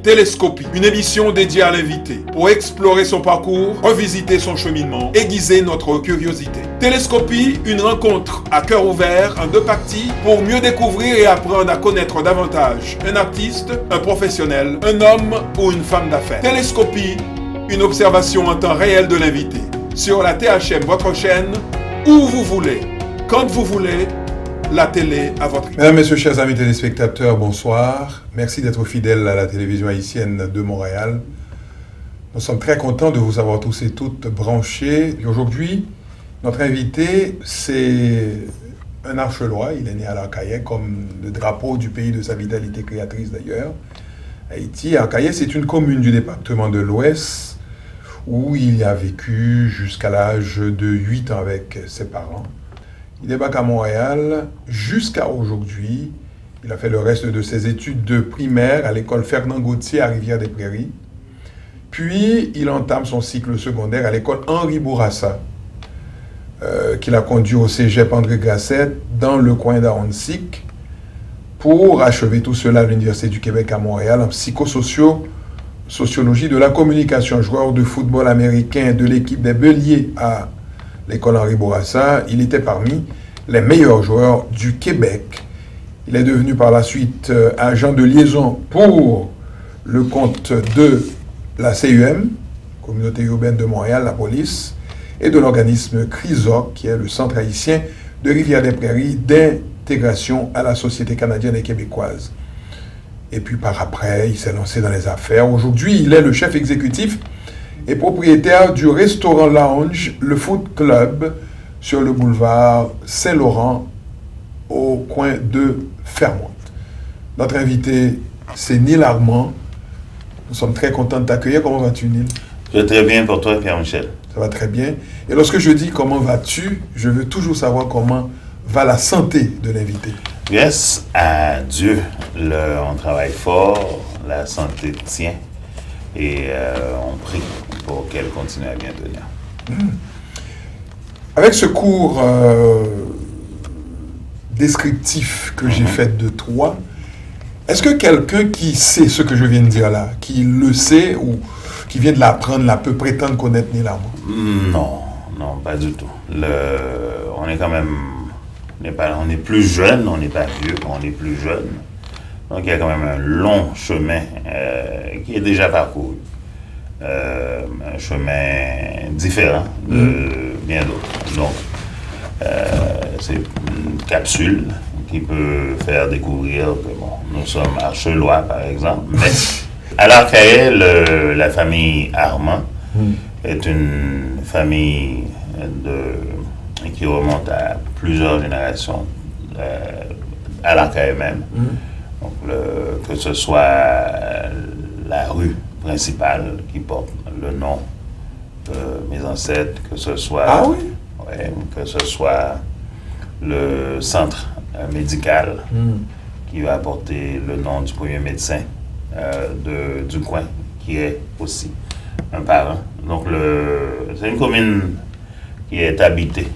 Télescopie, une émission dédiée à l'invité pour explorer son parcours, revisiter son cheminement, aiguiser notre curiosité. Télescopie, une rencontre à cœur ouvert en 2 parties pour mieux découvrir et apprendre à connaître davantage un artiste, un professionnel, un homme ou une femme d'affaires. Télescopie, une observation en temps réel de l'invité sur la THM, votre chaîne, où vous voulez, quand vous voulez. La télé à votre... Mesdames, Messieurs, chers amis téléspectateurs, bonsoir. Merci d'être fidèles à la télévision haïtienne de Montréal. Nous sommes très contents de vous avoir tous et toutes branchés. Et aujourd'hui, notre invité, c'est un archelois. Il est né à l'Arcahaye, comme le drapeau du pays de sa vitalité créatrice d'ailleurs. Haïti, Arcahaye, c'est une commune du département de l'Ouest où il a vécu jusqu'à l'âge de 8 ans avec ses parents. Il débarque à Montréal jusqu'à aujourd'hui. Il a fait le reste de ses études de primaire à l'école Fernand Gauthier à Rivière-des-Prairies. Puis, il entame son cycle secondaire à l'école Henri Bourassa, qu'il a conduit au cégep André Grasset dans le coin d'Aronsik pour achever tout cela à l'Université du Québec à Montréal en psychosociologie de la communication. Joueur de football américain de l'équipe des Béliers à l'école Henri Bourassa, il était parmi les meilleurs joueurs du Québec. Il est devenu par la suite agent de liaison pour le compte de la CUM, Communauté urbaine de Montréal, la police, et de l'organisme CRISOC, qui est le Centre haïtien de Rivière-des-Prairies d'intégration à la société canadienne et québécoise. Et puis par après, il s'est lancé dans les affaires. Aujourd'hui, il est le chef exécutif et propriétaire du restaurant lounge, le Food Club, sur le boulevard Saint-Laurent, au coin de Fairmont. Notre invité, c'est Neil Armand. Nous sommes très contents de t'accueillir. Comment vas-tu, Neil? Je vais très bien pour toi, Pierre-Michel. Ça va très bien. Et lorsque je dis comment vas-tu, je veux toujours savoir comment va la santé de l'invité. Grâce à Dieu, on travaille fort, la santé tient. Et on prie pour qu'elle continue à bien tenir. Avec ce cours descriptif que j'ai fait de toi, est-ce que quelqu'un qui sait ce que je viens de dire là, qui le sait ou qui vient de l'apprendre là, peut prétendre connaître Neil Armand? Non, pas du tout. On est quand même... On est plus jeune, on n'est pas vieux, on est plus jeune. Donc, il y a quand même un long chemin qui est déjà parcouru. Un chemin différent de bien d'autres. Donc, c'est une capsule qui peut faire découvrir que nous sommes archelois, par exemple. Mais à l'Arcahaye, la famille Armand est une famille qui remonte à plusieurs générations, à l'Arcahaye même. Donc, que ce soit la rue principale qui porte le nom de mes ancêtres, que ce soit, que ce soit le centre médical qui va porter le nom du premier médecin du coin, qui est aussi un parent. Donc, c'est une commune qui est habitée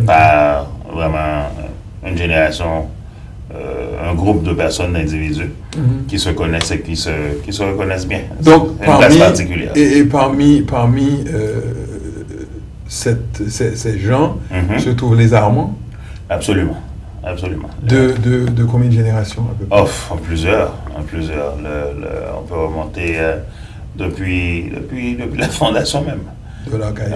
par vraiment une génération, un groupe de personnes, d'individus qui se connaissent et qui se reconnaissent bien. Donc, une place particulière. Et parmi ces gens se trouvent les Armands? Absolument. De combien de générations à peu près? En plusieurs. On peut remonter depuis la fondation même. De l'Arcahaye.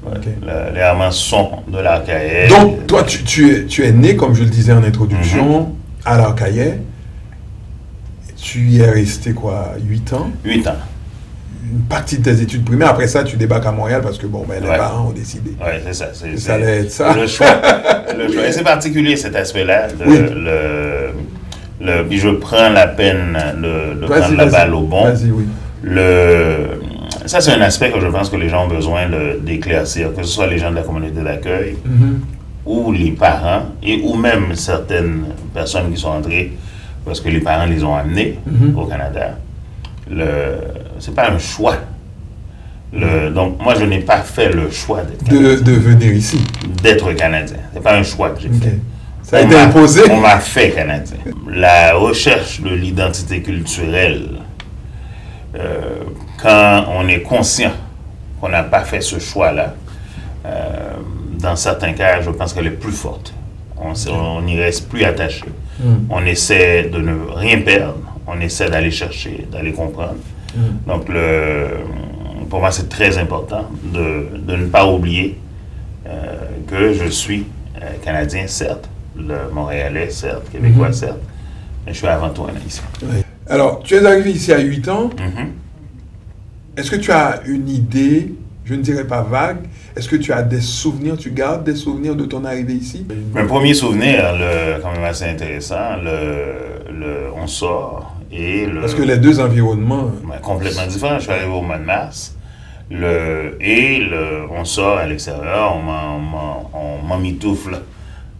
Okay. Les Armands sont de l'Arcahaye. Donc, toi, tu es né, comme je le disais en introduction, à l'Arcahaye. Tu y es resté quoi, 8 ans? 8 ans. Une partie de tes études primaires. Après ça, tu débarques à Montréal parce que, les parents ont décidé. Oui, c'est ça. Ça allait être ça. Le choix. Et c'est particulier, cet aspect-là. Puis je prends la peine de prendre la balle au bon. Vas-y, oui. Ça, c'est un aspect que je pense que les gens ont besoin d'éclaircir, que ce soit les gens de la communauté d'accueil, ou les parents, ou même certaines personnes qui sont entrées parce que les parents les ont amenés au Canada. C'est pas un choix. Donc, moi, je n'ai pas fait le choix d'être Canadien. De venir ici. D'être Canadien. C'est pas un choix que j'ai fait. Ça a été imposé. On m'a fait Canadien. La recherche de l'identité culturelle quand on est conscient qu'on n'a pas fait ce choix-là, dans certains cas, je pense qu'elle est plus forte. On n'y reste plus attaché. On essaie de ne rien perdre. On essaie d'aller chercher, d'aller comprendre. Donc, pour moi, c'est très important de ne pas oublier que je suis Canadien, certes, le Montréalais, certes, Québécois, certes, mais je suis avant tout un Haïtien. Oui. Alors, tu es arrivé ici à 8 ans. Est-ce que tu as une idée, je ne dirais pas vague, est-ce que tu as des souvenirs, tu gardes des souvenirs de ton arrivée ici? Un premier souvenir, quand même assez intéressant, on sort et Parce que les deux environnements... complètement différents. Je suis arrivé au mois de mars. On sort à l'extérieur, on m'emmitoufle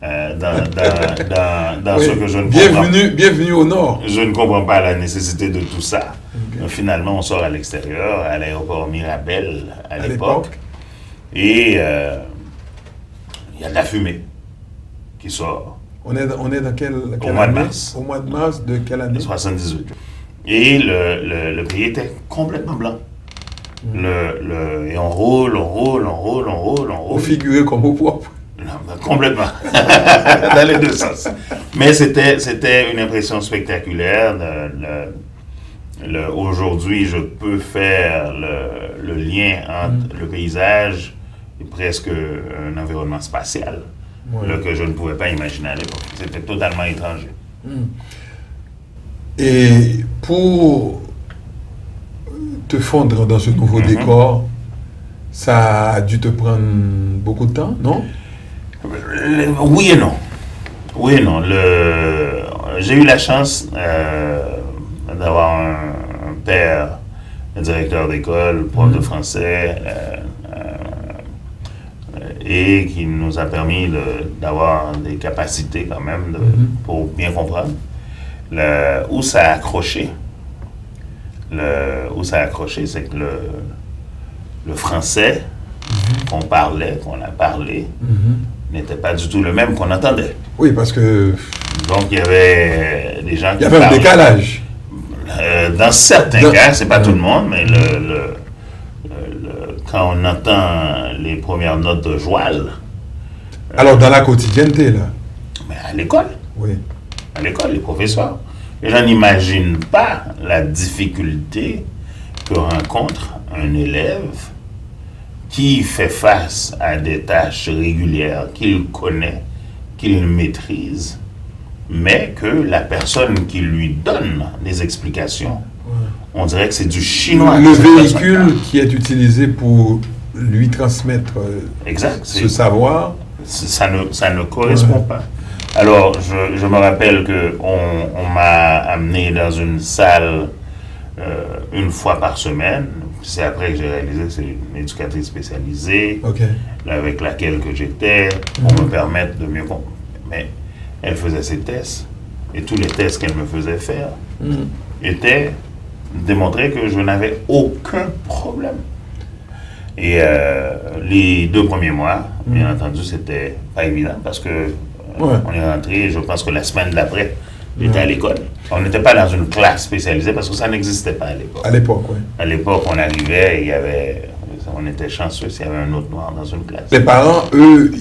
dans oui, ce que je ne comprends pas. Bienvenue au Nord. Je ne comprends pas la nécessité de tout ça. Okay. Finalement, on sort à l'extérieur, à l'aéroport Mirabel à l'époque. Et il y a de la fumée qui sort. On est dans quelle au mois de mars. Au mois de mars de quelle année? 78. Et le pays était complètement blanc. Et on roule. Au figuré comme au propre. Non, complètement. Dans les deux sens. Mais c'était une impression spectaculaire. Aujourd'hui, je peux faire le lien entre le paysage et presque un environnement spatial que je ne pouvais pas imaginer à l'époque. C'était totalement étranger. Et pour te fondre dans ce nouveau décor, ça a dû te prendre beaucoup de temps, non? Oui et non. Oui et non. J'ai eu la chance d'avoir un père, un directeur d'école, prof de français, et qui nous a permis d'avoir des capacités quand même pour bien comprendre. Où ça a accroché, c'est que le français qu'on a parlé, n'était pas du tout le même qu'on entendait. Oui, parce que... Donc, il y avait des gens qui... Il y avait un décalage. Dans certains cas, c'est pas tout le monde, mais quand on entend les premières notes de Joal... Alors, dans la quotidienneté, là? Mais à l'école. Oui. À l'école, les professeurs. Les gens n'imaginent pas la difficulté que rencontre un élève qui fait face à des tâches régulières qu'il connaît, qu'il maîtrise, mais que la personne qui lui donne des explications, on dirait que c'est du chinois. Le véhicule qui est utilisé pour lui transmettre ce savoir, ça ne correspond pas. Alors, je me rappelle qu'on m'a amené dans une salle une fois par semaine. C'est après que j'ai réalisé que c'est une éducatrice spécialisée avec laquelle que j'étais pour me permettre de mieux comprendre. Mais elle faisait ses tests et tous les tests qu'elle me faisait faire étaient démontrés que je n'avais aucun problème. Et les 2 premiers mois, bien entendu, c'était pas évident parce que on est rentré, je pense que la semaine d'après, j'étais à l'école. On n'était pas dans une classe spécialisée parce que ça n'existait pas à l'époque. À l'époque, oui. À l'époque, on arrivait et on était chanceux s'il y avait un autre noir dans une classe. Les parents, eux,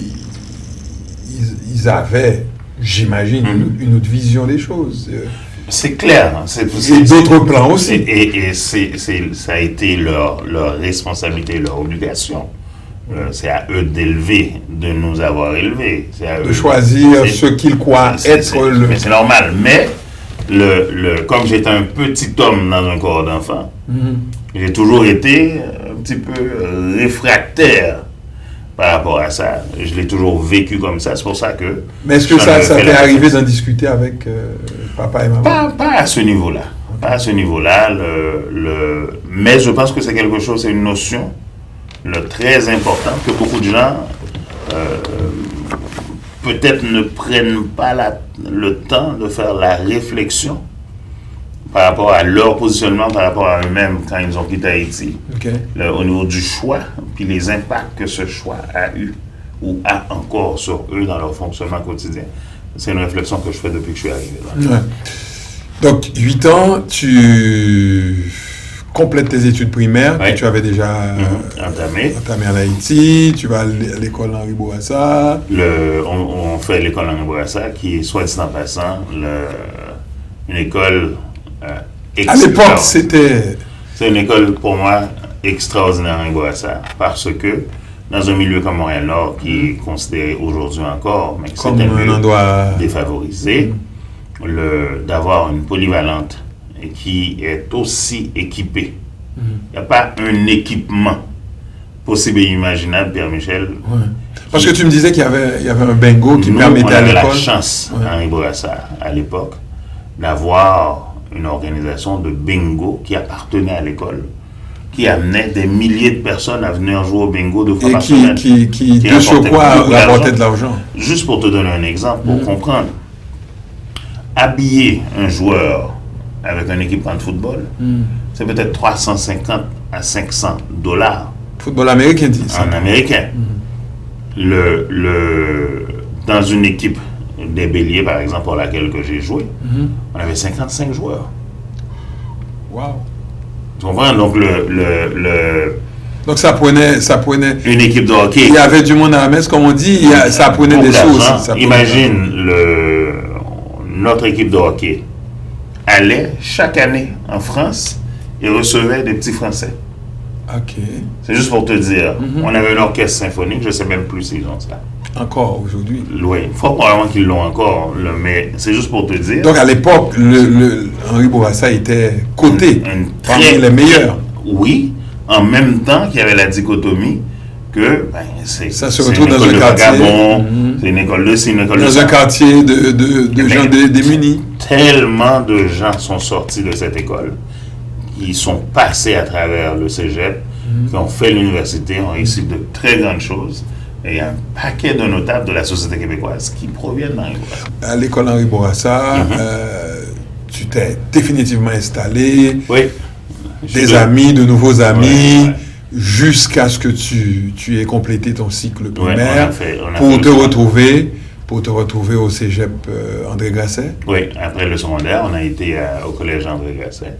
ils avaient, j'imagine, une autre vision des choses. C'est clair. Et d'autres plans aussi. Et ça a été leur responsabilité, leur obligation. C'est à eux d'élever, de nous avoir élevés. C'est à de eux choisir ce qu'ils croient être le... Mais c'est normal. Mais, comme j'étais un petit homme dans un corps d'enfant, j'ai toujours été un petit peu réfractaire par rapport à ça. Je l'ai toujours vécu comme ça. C'est pour ça que... Mais est-ce que ça t'est arrivé d'en discuter avec papa et maman? Pas à ce niveau-là. Pas à ce niveau-là. Mais je pense que c'est quelque chose, c'est une notion très important que beaucoup de gens peut-être ne prennent pas le temps de faire la réflexion par rapport à leur positionnement, par rapport à eux-mêmes quand ils ont quitté Haïti, au niveau du choix, puis les impacts que ce choix a eu ou a encore sur eux dans leur fonctionnement quotidien. C'est une réflexion que je fais depuis que je suis arrivé là. Donc, 8 ans, tu complètes tes études primaires Ouais. que tu avais déjà Entamé. entamées en Haïti. Tu vas à l'école Henri Bourassa. On fait l'école Henri Bourassa, qui est, soit dit en passant, une école À l'époque, c'était... C'est une école, pour moi, extraordinaire, Henri Bourassa, parce que dans un milieu comme Montréal-Nord, qui est considéré aujourd'hui encore, mais que Comme c'est un un milieu endroit... défavorisé, d'avoir une polyvalente qui est aussi équipée. Il n'y a pas un équipement possible et imaginable, Pierre Michel. Ouais. Parce que tu me disais qu'il y avait un bingo qui permettait on à avait la l'école. chance, Ouais. Henri Bourassa, à l'époque, d'avoir une organisation de bingo qui appartenait à l'école, qui amenait des milliers de personnes à venir jouer au bingo deux fois Et par semaine. qui de rapportait surcroît beaucoup rapportait de l'argent. Juste pour te donner un exemple, pour comprendre, habiller un joueur avec un équipement de football, c'est peut-être 350 à 500 dollars Football américain, dit ça. en américain. Dans une équipe des Béliers, par exemple, pour laquelle que j'ai joué, on avait 55 joueurs. Wow. Tu comprends? Donc, Donc ça prenait... une équipe de hockey. Il y avait du monde à la messe, comme on dit, ça prenait beaucoup des sous d'argent. aussi. Ça prenait Imagine, notre équipe de hockey allait chaque année en France et recevait des petits Français. Ok. C'est juste pour te dire, on avait un orchestre symphonique, je ne sais même plus s'ils ont ça. Encore aujourd'hui. Oui, fort probablement qu'ils l'ont encore, mais c'est juste pour te dire. Donc à l'époque, Henri Bourassa était coté parmi les meilleurs. Oui, en même temps qu'il y avait la dichotomie que Ça se retrouve dans un quartier. C'est une école de ci, une école de Dans ça. un quartier de gens démunis. Tellement de gens sont sortis de cette école, qui sont passés à travers le cégep, qui ont fait l'université, ont réussi de très grandes choses. Et il y a un paquet de notables de la société québécoise qui proviennent d'Henri Bourassa. À l'école Henri Bourassa, tu t'es définitivement installé, Oui. de nouveaux amis, Ouais. jusqu'à ce que tu aies complété ton cycle primaire on a pour fait te le retrouver au cégep André Grasset. Oui, après le secondaire, on a été au collège André Grasset,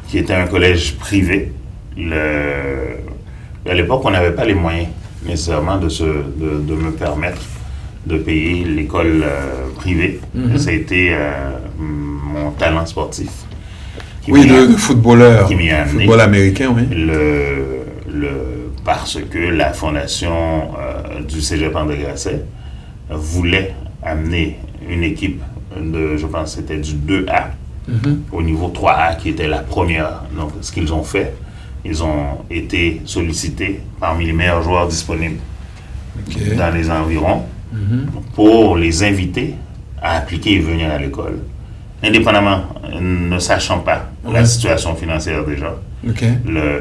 qui était un collège privé. À l'époque, on n'avait pas les moyens nécessairement de me permettre de payer l'école privée. Ça a été mon talent sportif. Oui, de footballeur, qui m'y a amené. football américain, oui. Parce que la fondation du Cégep André Grasset voulait amener une équipe je pense que c'était du 2A au niveau 3A qui était la première. Donc, ce qu'ils ont fait, ils ont été sollicités parmi les meilleurs joueurs disponibles dans les environs pour les inviter à appliquer et venir à l'école, indépendamment, ne sachant pas la situation financière déjà,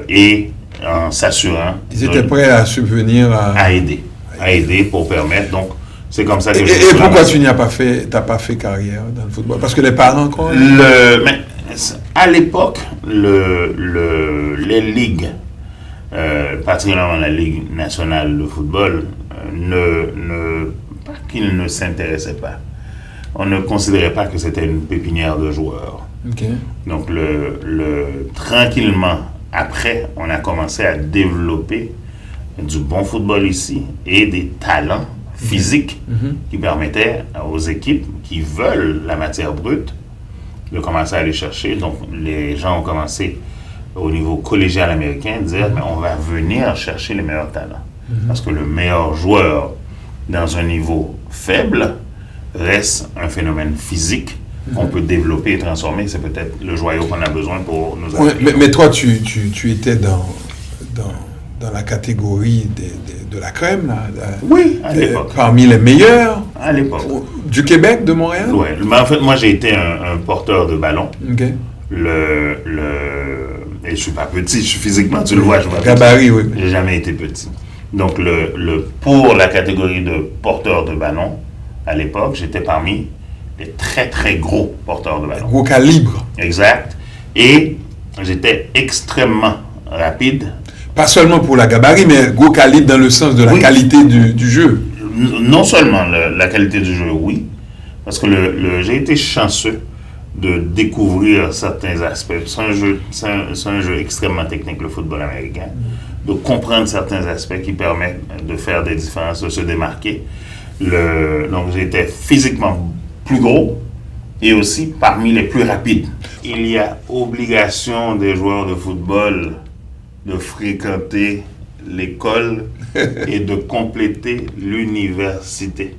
et en s'assurant... Ils étaient prêts à subvenir à aider pour permettre. Donc, c'est comme ça que Et pourquoi tu n'as pas fait carrière dans le football? Parce que les parents, quoi? Mais à l'époque, les ligues, particulièrement la Ligue nationale de football, pas qu'ils ne s'intéressaient pas. On ne considérait pas que c'était une pépinière de joueurs. Donc, tranquillement, après, on a commencé à développer du bon football ici et des talents physiques qui permettaient aux équipes qui veulent la matière brute de commencer à aller chercher. Donc, les gens ont commencé au niveau collégial américain à dire mais on va venir chercher les meilleurs talents. Parce que le meilleur joueur dans un niveau faible reste un phénomène physique qu'on peut développer et transformer. C'est peut-être le joyau qu'on a besoin pour nous aider. Mais toi, tu étais dans la catégorie de la crème, là. Oui, à l'époque. Parmi les meilleurs. À l'époque. Du Québec, de Montréal? Oui. Mais en fait, moi, j'ai été un porteur de ballon. Et je suis pas petit, je suis physiquement, tu le vois, je suis pas gabarit, petit. J'ai jamais été petit. Donc, pour la catégorie de porteur de ballon, à l'époque, j'étais parmi les très, très gros porteurs de ballon. Gros calibre. Exact. Et j'étais extrêmement rapide. Pas seulement pour la gabarit, mais gros calibre dans le sens de la qualité du jeu. Non seulement la qualité du jeu, oui, parce que j'ai été chanceux de découvrir certains aspects. C'est un jeu extrêmement technique, le football américain. De comprendre certains aspects qui permettent de faire des différences, de se démarquer. Donc j'étais physiquement plus gros et aussi parmi les plus rapides. Il y a obligation des joueurs de football de fréquenter l'école et de compléter l'université.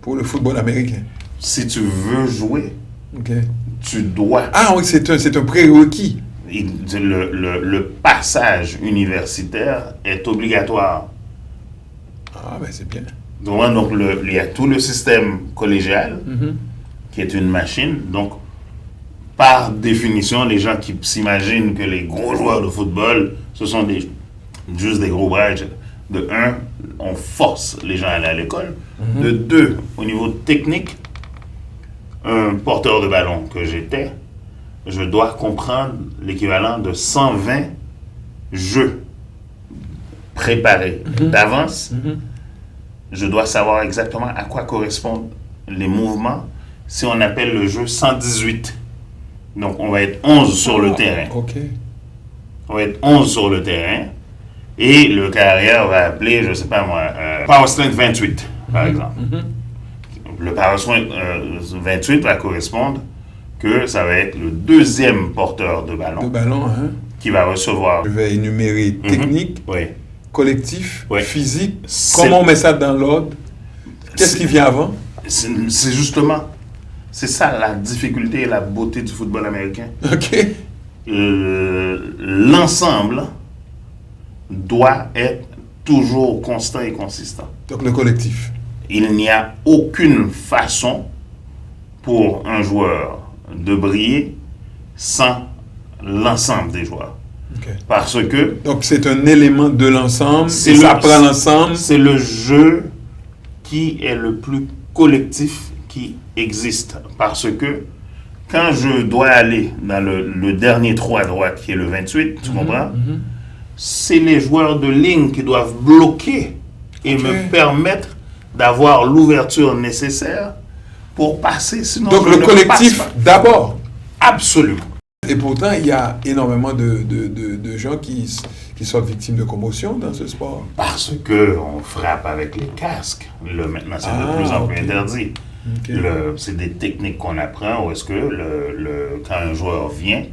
Pour le football américain. Si tu veux jouer, Okay. tu dois. Ah oui, c'est un prérequis. Le passage universitaire est obligatoire. Ah ben c'est bien. Donc il y a tout le système collégial qui est une machine. Donc, par définition, les gens qui s'imaginent que les gros joueurs de football, ce sont juste des gros bras. De un, on force les gens à aller à l'école. De deux, au niveau technique, un porteur de ballon que j'étais, je dois comprendre l'équivalent de 120 jeux préparés d'avance. Je dois savoir exactement à quoi correspondent les mouvements si on appelle le jeu 118. Donc, on va être 11 sur le terrain. OK. On va être 11 sur le terrain et le carrière va appeler, je ne sais pas moi, Power Strength 28, par exemple. Le Power Strength 28 va correspondre que ça va être le deuxième porteur de ballon, qui va recevoir. Je vais énumérer technique, collectif, physique. Comment on met ça dans l'ordre? Qu'est-ce qui vient avant? C'est justement, c'est ça la difficulté et la beauté du football américain. OK. L'ensemble doit être toujours constant et consistant. Donc le collectif. Il n'y a aucune façon pour un joueur de briller sans l'ensemble des joueurs. Okay. Parce que... Donc c'est un élément de l'ensemble, ça prend l'ensemble. C'est le jeu qui est le plus collectif qui existe. Parce que quand je dois aller dans le dernier trou à droite, qui est le 28, tu comprends? C'est les joueurs de ligne qui doivent bloquer et me permettre d'avoir l'ouverture nécessaire pour passer. Sinon donc le collectif d'abord. Absolument. Et pourtant, il y a énormément de gens qui sont victimes de commotion dans ce sport. Parce qu'on frappe avec les casques. Maintenant, c'est de plus en plus interdit. Okay. C'est des techniques qu'on apprend où est-ce que quand un joueur vient,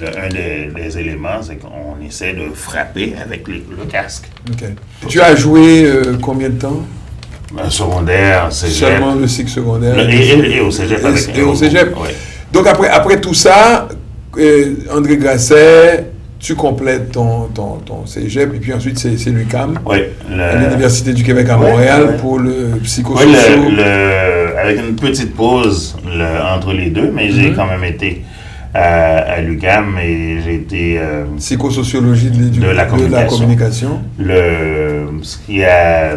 un des éléments, c'est qu'on essaie de frapper avec le casque. Okay. Tu as joué combien de temps? Secondaire, cégep. Seulement le cycle secondaire. Et au cégep. Et au cégep. Ouais. Donc après tout ça, André Grasset, tu complètes ton cégep et puis ensuite c'est l'UQAM, à l'Université du Québec à Montréal pour le psychosocial. Avec une petite pause entre les deux, mais j'ai quand même été à l'UQAM et j'ai été... psychosociologie de la communication. Ce qu'il y a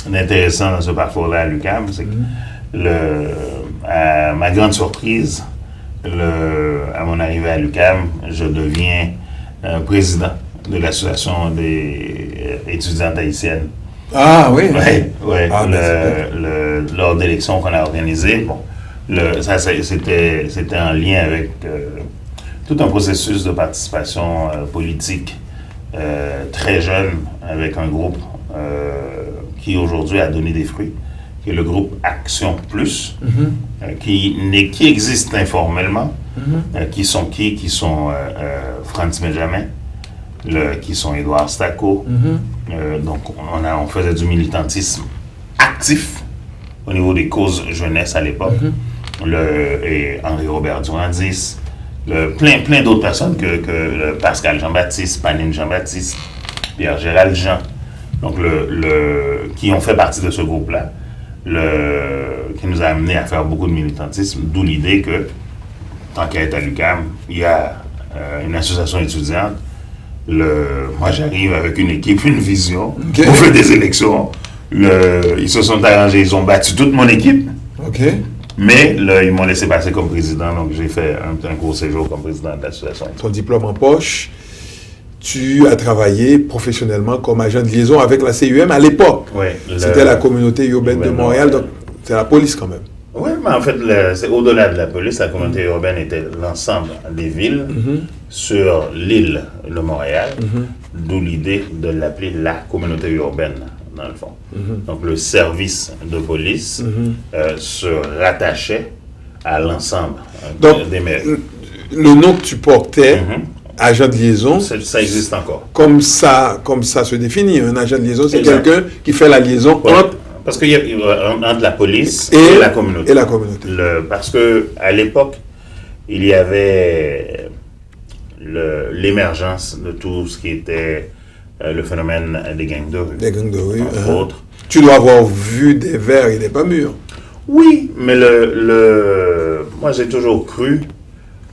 d'intéressant dans ce parcours-là à l'UQAM, c'est que à ma grande surprise, à mon arrivée à l'UQAM, je deviens président de l'association des étudiantes haïtiennes. Ah oui? Oui. Lors d'élections qu'on a organisées, c'était en lien avec tout un processus de participation politique très jeune avec un groupe qui aujourd'hui a donné des fruits, qui est le groupe Action Plus, qui existe informellement, qui sont Franz Benjamin, qui sont Édouard Stacco. Donc, on faisait du militantisme actif au niveau des causes jeunesse à l'époque. Et Henri-Robert Durandis, plein d'autres personnes que Pascal Jean-Baptiste, Panine Jean-Baptiste, Pierre-Gérald Jean, donc qui ont fait partie de ce groupe-là, qui nous a amené à faire beaucoup de militantisme, d'où l'idée que, tant qu'à être à l'UQAM, il y a une association étudiante. Moi, j'arrive avec une équipe, une vision. Okay. On fait des élections. Ils se sont arrangés, ils ont battu toute mon équipe. Okay. Mais ils m'ont laissé passer comme président, donc j'ai fait un court séjour comme président de l'association. Ton diplôme en poche, tu as travaillé professionnellement comme agent de liaison avec la CUM à l'époque. Oui. C'était la communauté urbaine de Montréal, donc c'est la police quand même. Oui, mais en fait, c'est au-delà de la police, la communauté urbaine était l'ensemble des villes sur l'île de Montréal, d'où l'idée de l'appeler la communauté urbaine, dans le fond. Donc, le service de police se rattachait à l'ensemble Donc, des mairies. Le nom que tu portais, agent de liaison, Ça existe encore. comme ça se définit. Un agent de liaison, c'est Exact. quelqu'un qui fait la liaison Ouais. entre Parce qu'il y a entre la police et la communauté. et la communauté. Parce qu'à l'époque, il y avait l'émergence de tout ce qui était le phénomène des gangs de rue. Des gangs de rue. Entre autres. Tu dois avoir vu des verres et des pas mûrs. Oui, mais moi j'ai toujours cru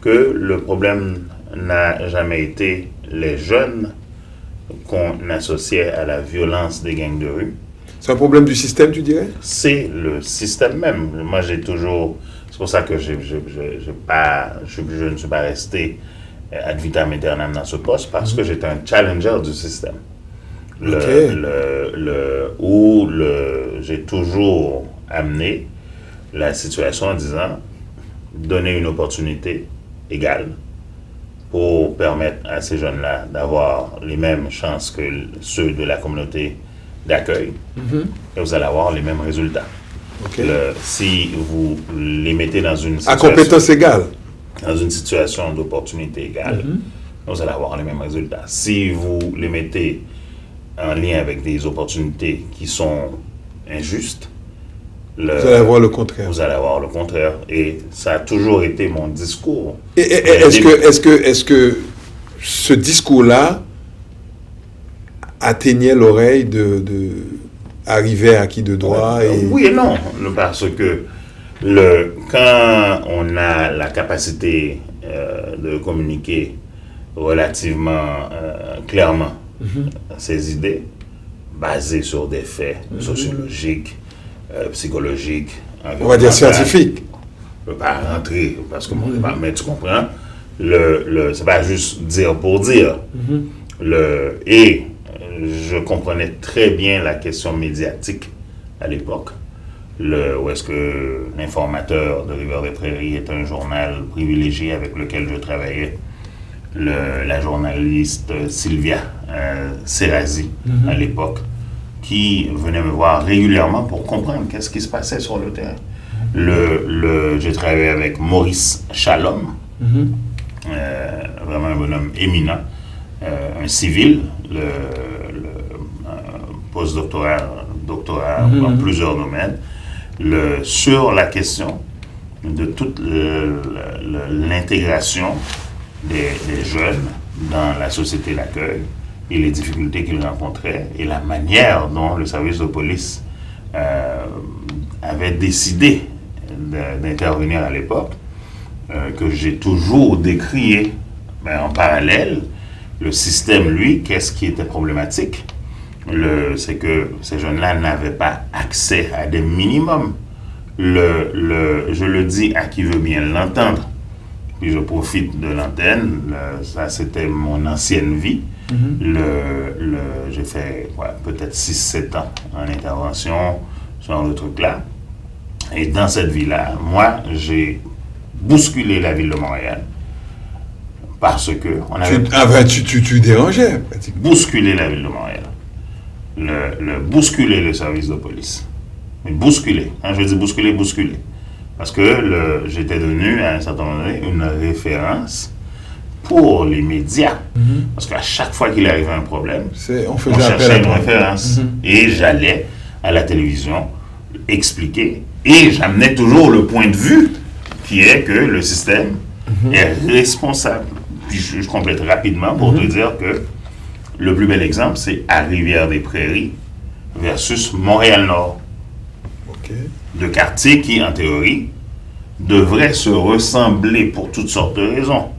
que le problème n'a jamais été les jeunes qu'on associait à la violence des gangs de rue. C'est un problème du système, tu dirais? C'est le système même. Moi, j'ai toujours... C'est pour ça que je ne suis pas resté ad vitam aeternam dans ce poste, parce que j'étais un challenger du système. J'ai toujours amené la situation en disant donner une opportunité égale pour permettre à ces jeunes-là d'avoir les mêmes chances que ceux de la communauté d'accueil, et vous allez avoir les mêmes résultats. Okay. Si vous les mettez dans une À situation, compétence égale. dans une situation d'opportunité égale, vous allez avoir les mêmes résultats. Si vous les mettez en lien avec des opportunités qui sont injustes, Vous allez avoir le contraire. vous allez avoir le contraire. Et ça a toujours été mon discours. Est-ce que ce discours-là atteignait l'oreille de arriver à qui de droit Oui et non, parce que quand on a la capacité de communiquer relativement clairement ses idées, basées sur des faits sociologiques, psychologiques, on va dire scientifiques. Je ne peux pas rentrer parce que mais tu comprends, c'est pas juste dire pour dire. Je comprenais très bien la question médiatique à l'époque. Où est-ce que l'Informateur de Rivière-des-Prairies est un journal privilégié avec lequel je travaillais. La journaliste Sylvia Serrazi à l'époque, qui venait me voir régulièrement pour comprendre qu'est-ce qui se passait sur le terrain. J'ai travaillé avec Maurice Shalom, vraiment un bonhomme éminent, un civil, postdoctorat, doctorat dans plusieurs domaines, sur la question de toute l'intégration des jeunes dans la société d'accueil et les difficultés qu'ils rencontraient et la manière dont le service de police avait décidé d'intervenir à l'époque, que j'ai toujours décrié. Mais en parallèle, le système, lui, qu'est-ce qui était problématique? C'est que ces jeunes-là n'avaient pas accès à des minimums. Je le dis à qui veut bien l'entendre, puis je profite de l'antenne. Ça, c'était mon ancienne vie. J'ai fait peut-être 6-7 ans en intervention sur le truc-là. Et dans cette vie-là, moi, j'ai bousculé la ville de Montréal parce que on avait tu dérangeais pratiquement. Bousculer la ville de Montréal. Bousculer le service de police. Mais bousculer. Quand je dis bousculer. Parce que j'étais devenu, à un certain moment donné, une référence pour les médias. Parce qu'à chaque fois qu'il arrivait un problème, on cherchait une référence. Et j'allais à la télévision expliquer. Et j'amenais toujours le point de vue qui est que le système est responsable. Puis je complète rapidement pour te dire que le plus bel exemple, c'est à Rivière-des-Prairies versus Montréal-Nord. Deux quartiers qui, en théorie, devraient se ressembler pour toutes sortes de raisons.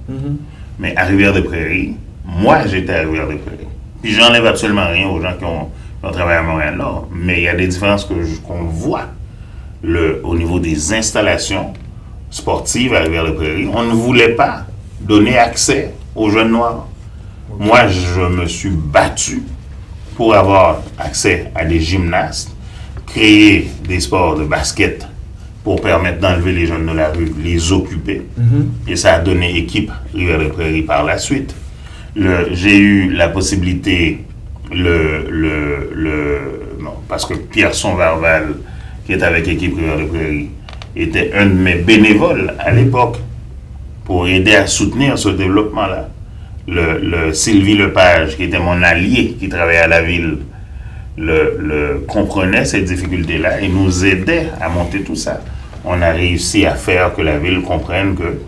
Mais à Rivière-des-Prairies, moi, j'étais à Rivière-des-Prairies. Puis j'enlève absolument rien aux gens qui ont travaillé à Montréal-Nord. Mais il y a des différences qu'on voit. Au niveau des installations sportives à Rivière-des-Prairies, on ne voulait pas donner accès aux jeunes noirs. Moi, je me suis battu pour avoir accès à des gymnastes, créer des sports de basket pour permettre d'enlever les jeunes de la rue, les occuper. Et ça a donné équipe Rivière-des-Prairies par la suite. J'ai eu la possibilité, non, parce que Pierson Varval, qui est avec équipe Rivière-des-Prairies, était un de mes bénévoles à l'époque pour aider à soutenir ce développement-là. Sylvie Lepage, qui était mon allié, qui travaillait à la ville, comprenait ces difficultés-là et nous aidait à monter tout ça. On a réussi à faire que la ville comprenne que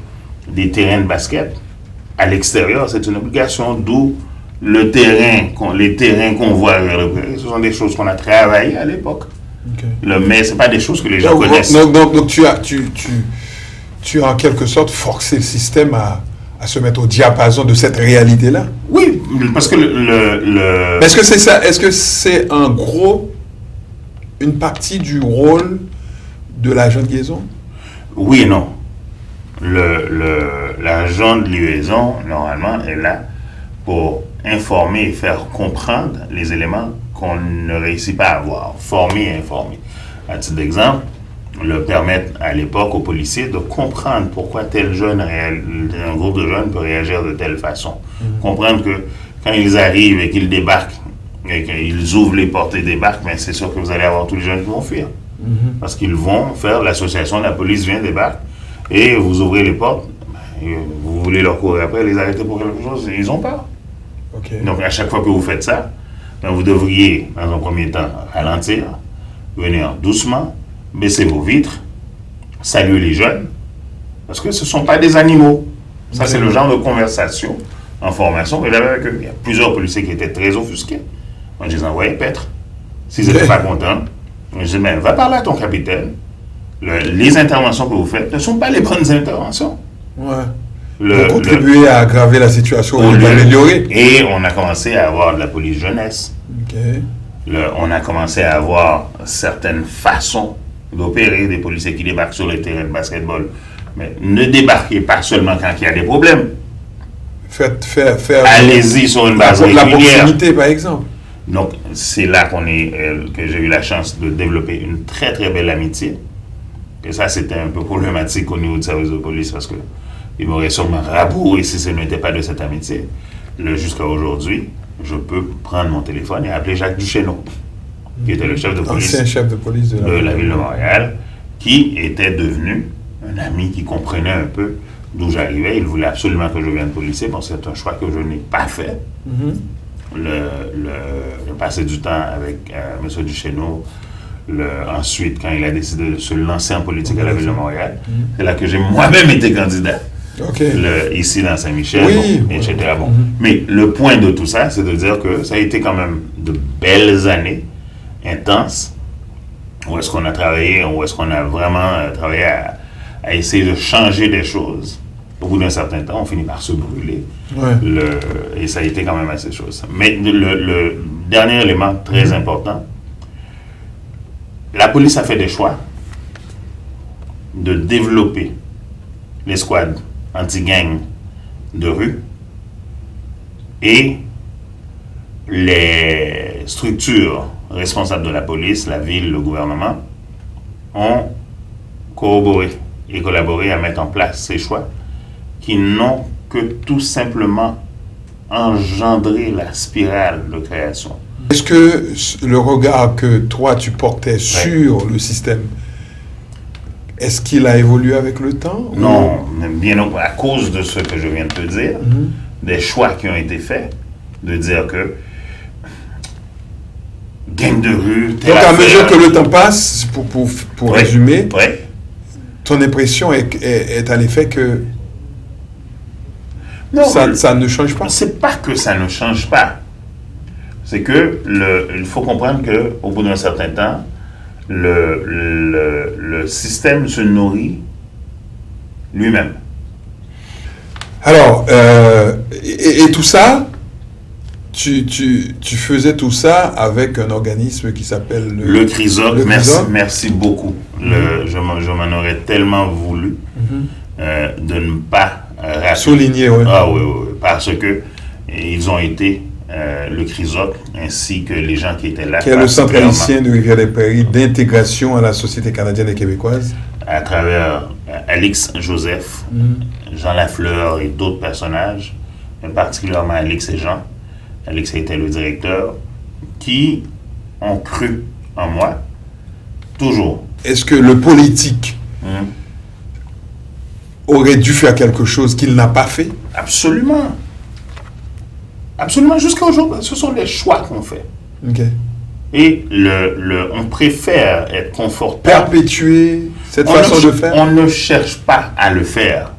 des terrains de basket à l'extérieur, c'est une obligation, d'où les terrains qu'on voit, ce sont des choses qu'on a travaillées à l'époque. Okay. Mais ce n'est pas des choses que les gens connaissent. Donc tu as en quelque sorte forcé le système à se mettre au diapason de cette réalité-là. Oui, parce que Est-ce que c'est ça? Est-ce que c'est en gros une partie du rôle de l'agent de liaison? Oui et non. L'agent de liaison, normalement, est là pour informer et faire comprendre les éléments qu'on ne réussit pas à avoir. Former et informer. À titre d'exemple, le permettre à l'époque aux policiers de comprendre pourquoi un groupe de jeunes peut réagir de telle façon. Comprendre que quand ils arrivent et qu'ils débarquent, et qu'ils ouvrent les portes et débarquent, mais c'est sûr que vous allez avoir tous les jeunes qui vont fuir. Parce qu'ils vont faire l'association, la police vient, débarque, et vous ouvrez les portes, vous voulez leur courir après, les arrêter pour quelque chose, ils ont peur. Okay. Donc à chaque fois que vous faites ça, vous devriez, dans un premier temps, ralentir, venir doucement, baisser vos vitres, saluer les jeunes, parce que ce ne sont pas des animaux. Ça, c'est le genre de conversation en formation que j'avais avec eux. Il y a plusieurs policiers qui étaient très offusqués. Moi, je les envoyais paître. S'ils n'étaient pas contents, je disais, mais va parler à ton capitaine. Les interventions que vous faites ne sont pas les bonnes interventions. Ouais. Vous contribuez à aggraver la situation, à l'améliorer. Et on a commencé à avoir de la police jeunesse. Okay. On a commencé à avoir certaines façons d'opérer des policiers qui débarquent sur les terrains de basketball. Mais ne débarquez pas seulement quand il y a des problèmes. Allez-y sur une base régulière. La proximité, par exemple. Donc, c'est là que j'ai eu la chance de développer une très, très belle amitié. Et ça, c'était un peu problématique au niveau du service de police parce qu'il m'aurait sûrement rabouré si ce n'était pas de cette amitié. Jusqu'à aujourd'hui, je peux prendre mon téléphone et appeler Jacques Duchesneau, qui était le chef de police, ancien chef de police de la ville de Montréal, qui était devenu un ami qui comprenait un peu d'où j'arrivais. Il voulait absolument que je vienne policier. Bon, c'est un choix que je n'ai pas fait. J'ai passé du temps avec M. Duchesneau. Ensuite, quand il a décidé de se lancer en politique à la ville de Montréal, c'est là que j'ai moi-même été candidat. Okay. Ici dans Saint-Michel, etc. Bon. Mais le point de tout ça, c'est de dire que ça a été quand même de belles années, intenses, où est-ce qu'on a travaillé, où est-ce qu'on a vraiment travaillé à essayer de changer des choses. Au bout d'un certain temps, on finit par se brûler. Ouais. Et ça a été quand même assez chose. Mais le dernier élément très important, la police a fait des choix de développer les squads anti-gang de rue et les structures responsables de la police, la ville, le gouvernement, ont corroboré et collaboré à mettre en place ces choix qui n'ont que tout simplement engendré la spirale de création. Est-ce que le regard que toi tu portais sur le système, est-ce qu'il a évolué avec le temps? Non, bien à cause de ce que je viens de te dire, des choix qui ont été faits, de dire que gang de rue... Donc à mesure que le temps passe, pour résumer, ton impression est à l'effet que non, ça ne change pas? C'est pas que ça ne change pas. C'est que il faut comprendre qu'au bout d'un certain temps, le système se nourrit lui-même. Alors, et tout ça, tu faisais tout ça avec un organisme qui s'appelle le CRISOC. Merci beaucoup. Je m'en aurais tellement voulu de ne pas souligner. Ah oui, parce que ils ont été le CRISOC ainsi que les gens qui étaient là. Qui est le Centre haïtien de Rivière-des-Prairies d'intégration à la société canadienne et québécoise. à travers Alix Joseph, Jean Lafleur et d'autres personnages, mais particulièrement Alix et Jean. Alix a été le directeur, qui ont cru en moi, toujours. Est-ce que le politique aurait dû faire quelque chose qu'il n'a pas fait? Absolument. Absolument, jusqu'à aujourd'hui, ce sont les choix qu'on fait. Okay. Et on préfère être confortable. Perpétuer cette façon de faire? On ne cherche pas à le faire.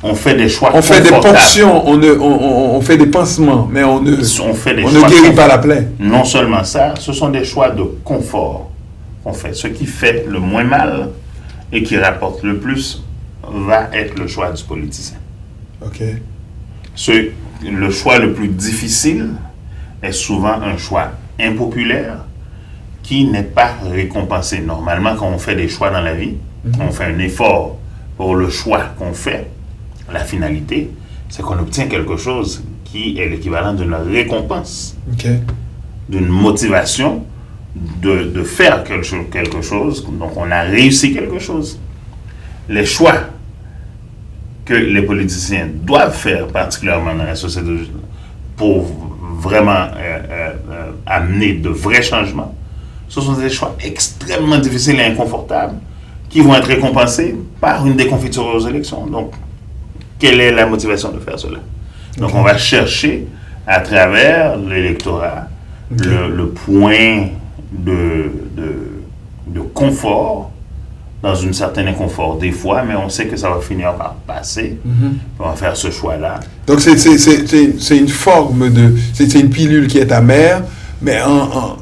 On fait des choix confortables. On fait des ponctions, on fait des pansements, mais on ne guérit pas la plaie. Non seulement ça, ce sont des choix de confort qu'on fait. Ce qui fait le moins mal et qui rapporte le plus va être le choix du politicien. Ok. Le choix le plus difficile est souvent un choix impopulaire qui n'est pas récompensé. Normalement, quand on fait des choix dans la vie, on fait un effort pour le choix qu'on fait. La finalité, c'est qu'on obtient quelque chose qui est l'équivalent d'une récompense, d'une motivation de faire quelque chose. Donc, on a réussi quelque chose. Les choix que les politiciens doivent faire, particulièrement dans la société, pour vraiment amener de vrais changements, ce sont des choix extrêmement difficiles et inconfortables qui vont être récompensés par une déconfiture aux élections. Donc, quelle est la motivation de faire cela? Donc, on va chercher à travers l'électorat le point de confort, dans une certaine inconfort des fois, mais on sait que ça va finir par passer. On va faire ce choix-là. Donc, c'est une forme de... C'est une pilule qui est amère, mais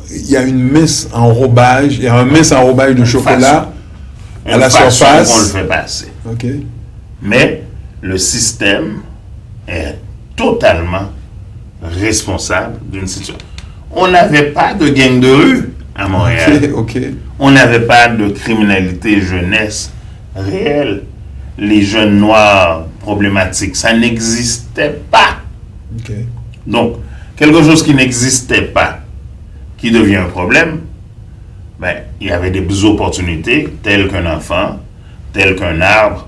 il y a une mince enrobage, il y a un mince enrobage de chocolat à la surface. On le fait passer. Mais le système est totalement responsable d'une situation. On n'avait pas de gang de rue à Montréal. On n'avait pas de criminalité jeunesse réelle. Les jeunes noirs problématiques, ça n'existait pas. Donc, quelque chose qui n'existait pas, qui devient un problème, il y avait des opportunités, telles qu'un enfant, tel qu'un arbre,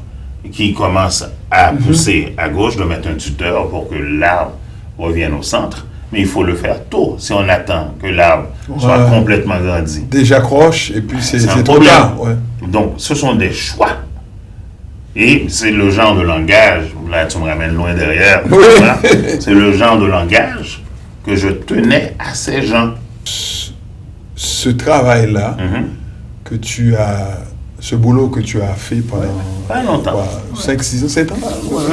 qui commence à pousser à gauche, de mettre un tuteur pour que l'arbre revienne au centre. Mais il faut le faire tôt. Si on attend que l'arbre soit complètement grandi. Déjà croche, et puis c'est trop tard. Donc, ce sont des choix. Et c'est le genre de langage, là tu me ramènes loin derrière, c'est le genre de langage que je tenais à ces gens. Ce travail-là, ce boulot que tu as fait pendant pas longtemps. 5, 6 ans, 7 ans?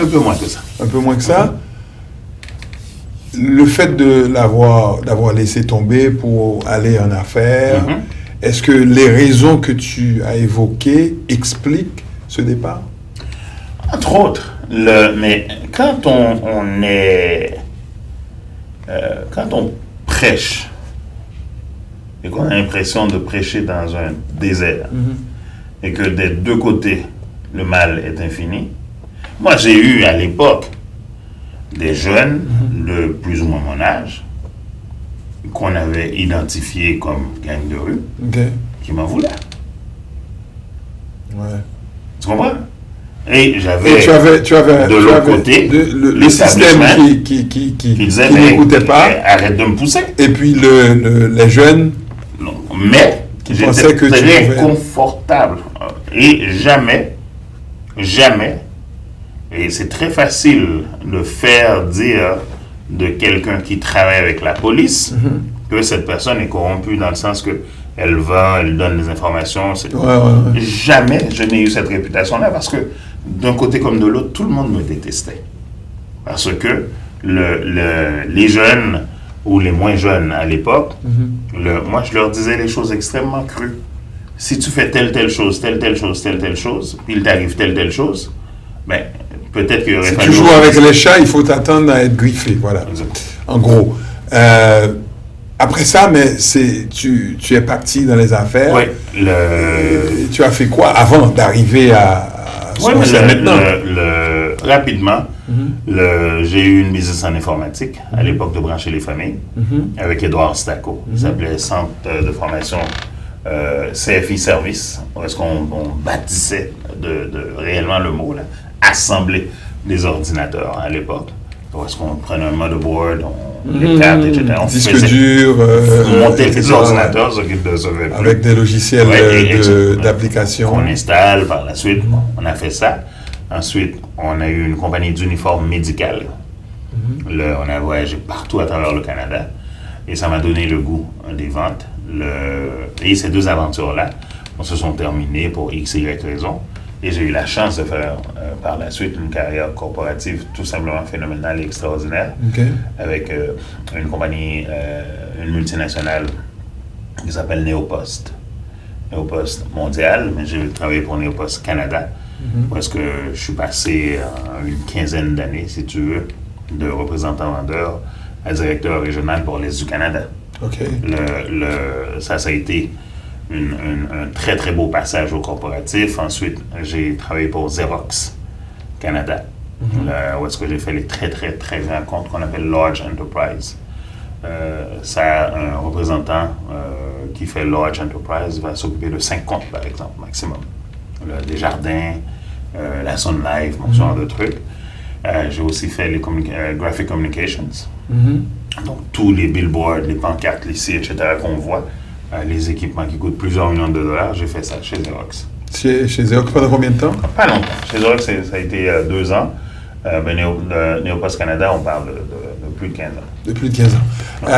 Un peu moins que ça. Un peu moins que ça. Le fait d'avoir laissé tomber pour aller en affaires, est-ce que les raisons que tu as évoquées expliquent ce départ? Entre autres, mais quand on prêche et qu'on a l'impression de prêcher dans un désert et que des deux côtés le mal est infini, moi j'ai eu à l'époque des jeunes de plus ou moins mon âge qu'on avait identifiés comme gang de rue qui m'en voulaient. Tu comprends? Et j'avais de l'autre côté le système qui n'écoutait pas. Arrête de me pousser. Et puis les jeunes mais j'étais très confortable. Et jamais, et c'est très facile de faire dire de quelqu'un qui travaille avec la police que cette personne est corrompue dans le sens que elle donne des informations. Jamais je n'ai eu cette réputation-là parce que d'un côté comme de l'autre, tout le monde me détestait. Parce que les jeunes ou les moins jeunes à l'époque, moi je leur disais des choses extrêmement crues. Si tu fais telle chose, puis il t'arrive telle chose, peut-être qu'il aurait fallu... Si tu joues avec les chats, il faut t'attendre à être griffé, voilà. Exactement. En gros. Après ça, tu es parti dans les affaires. Tu as fait quoi avant d'arriver à ce qu'on sait maintenant? Rapidement, j'ai eu une business en informatique à l'époque de Brancher les familles avec Édouard Stacco. Il s'appelait Centre de formation CFI Service, où est-ce qu'on bâtissait réellement le mot, là, assembler des ordinateurs à l'époque. Où est-ce qu'on prenait un motherboard, des cartes, etc. On disque dur, monter les ordinateurs, s'occupe de ça. Avec des logiciels d'application. Qu'on installe par la suite. Bon, on a fait ça. Ensuite, on a eu une compagnie d'uniformes médicales. On a voyagé partout à travers le Canada. Et ça m'a donné le goût des ventes. Et ces deux aventures-là se sont terminées pour X, Y raison. Et j'ai eu la chance de faire par la suite une carrière corporative tout simplement phénoménale et extraordinaire. Avec une compagnie, une multinationale qui s'appelle Néopost. Néopost mondial, mais j'ai travaillé pour Néopost Canada. Parce que je suis passé une quinzaine d'années, si tu veux, de représentant vendeur à directeur régional pour l'Est du Canada. Ça a été un très très beau passage au corporatif. Ensuite, j'ai travaillé pour Xerox Canada, où est-ce que j'ai fait les très très très grands comptes qu'on appelle Large Enterprise. Ça, un représentant qui fait Large Enterprise va s'occuper de 5 comptes, par exemple, maximum. Desjardins, la Sun Life, ce genre de trucs. J'ai aussi fait les Graphic Communications. Donc, tous les billboards, les pancartes, les sites, etc. qu'on voit, les équipements qui coûtent plusieurs millions de dollars, j'ai fait ça chez Xerox. Chez Xerox pendant combien de temps? Pas longtemps. Chez Xerox, ça a été 2 ans. Néopost Canada, on parle de plus de 15 ans. De plus de 15 ans.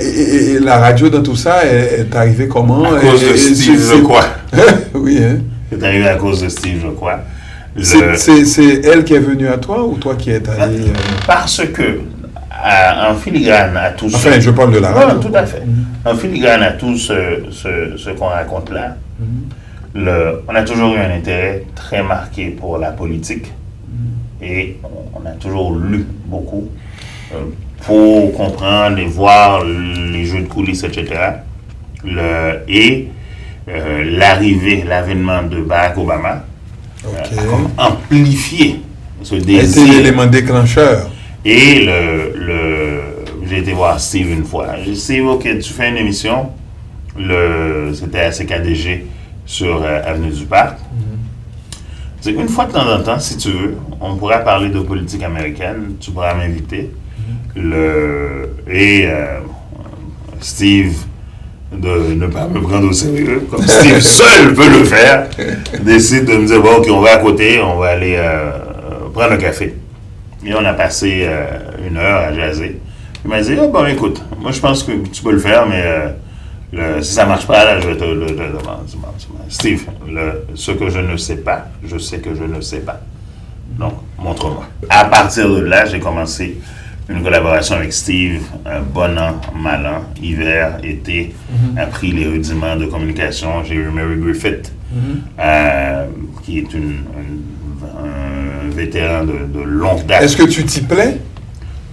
Et la radio dans tout ça est arrivée comment? À cause de Steve, je crois. Oui, hein? C'est arrivé à cause de Steve, je crois. C'est elle qui est venue à toi ou toi qui es allé... Parce que, en filigrane à tout Enfin, je parle de la radio. Non, tout à fait. En filigrane à tout ce qu'on raconte là, on a toujours eu un intérêt très marqué pour la politique. Et on a toujours lu beaucoup pour comprendre et voir les jeux de coulisses, etc. L'avènement de Barack Obama a comme amplifié ce désir. C'était l'élément déclencheur. Et j'ai été voir Steve une fois. J'ai dit, Steve, ok, tu fais une émission. C'était à CKDG sur Avenue du Parc. C'est une fois de temps en temps, si tu veux, on pourra parler de politique américaine. Tu pourras m'inviter. Steve, de ne pas me prendre au sérieux, comme Steve seul peut le faire, décide de me dire, bon, ok, on va à côté, on va aller prendre un café. Et on a passé 1 heure à jaser. Il m'a dit, oh, bon, écoute, moi je pense que tu peux le faire, mais si ça ne marche pas, là, je vais te demander. Steve, ce que je ne sais pas, je sais que je ne sais pas. Donc, montre-moi. À partir de là, j'ai commencé une collaboration avec Steve, bon an, mal an, hiver, été, appris les rudiments de communication. J'ai eu Mary Griffith, qui est un vétéran de longue date. Est-ce que tu t'y plais?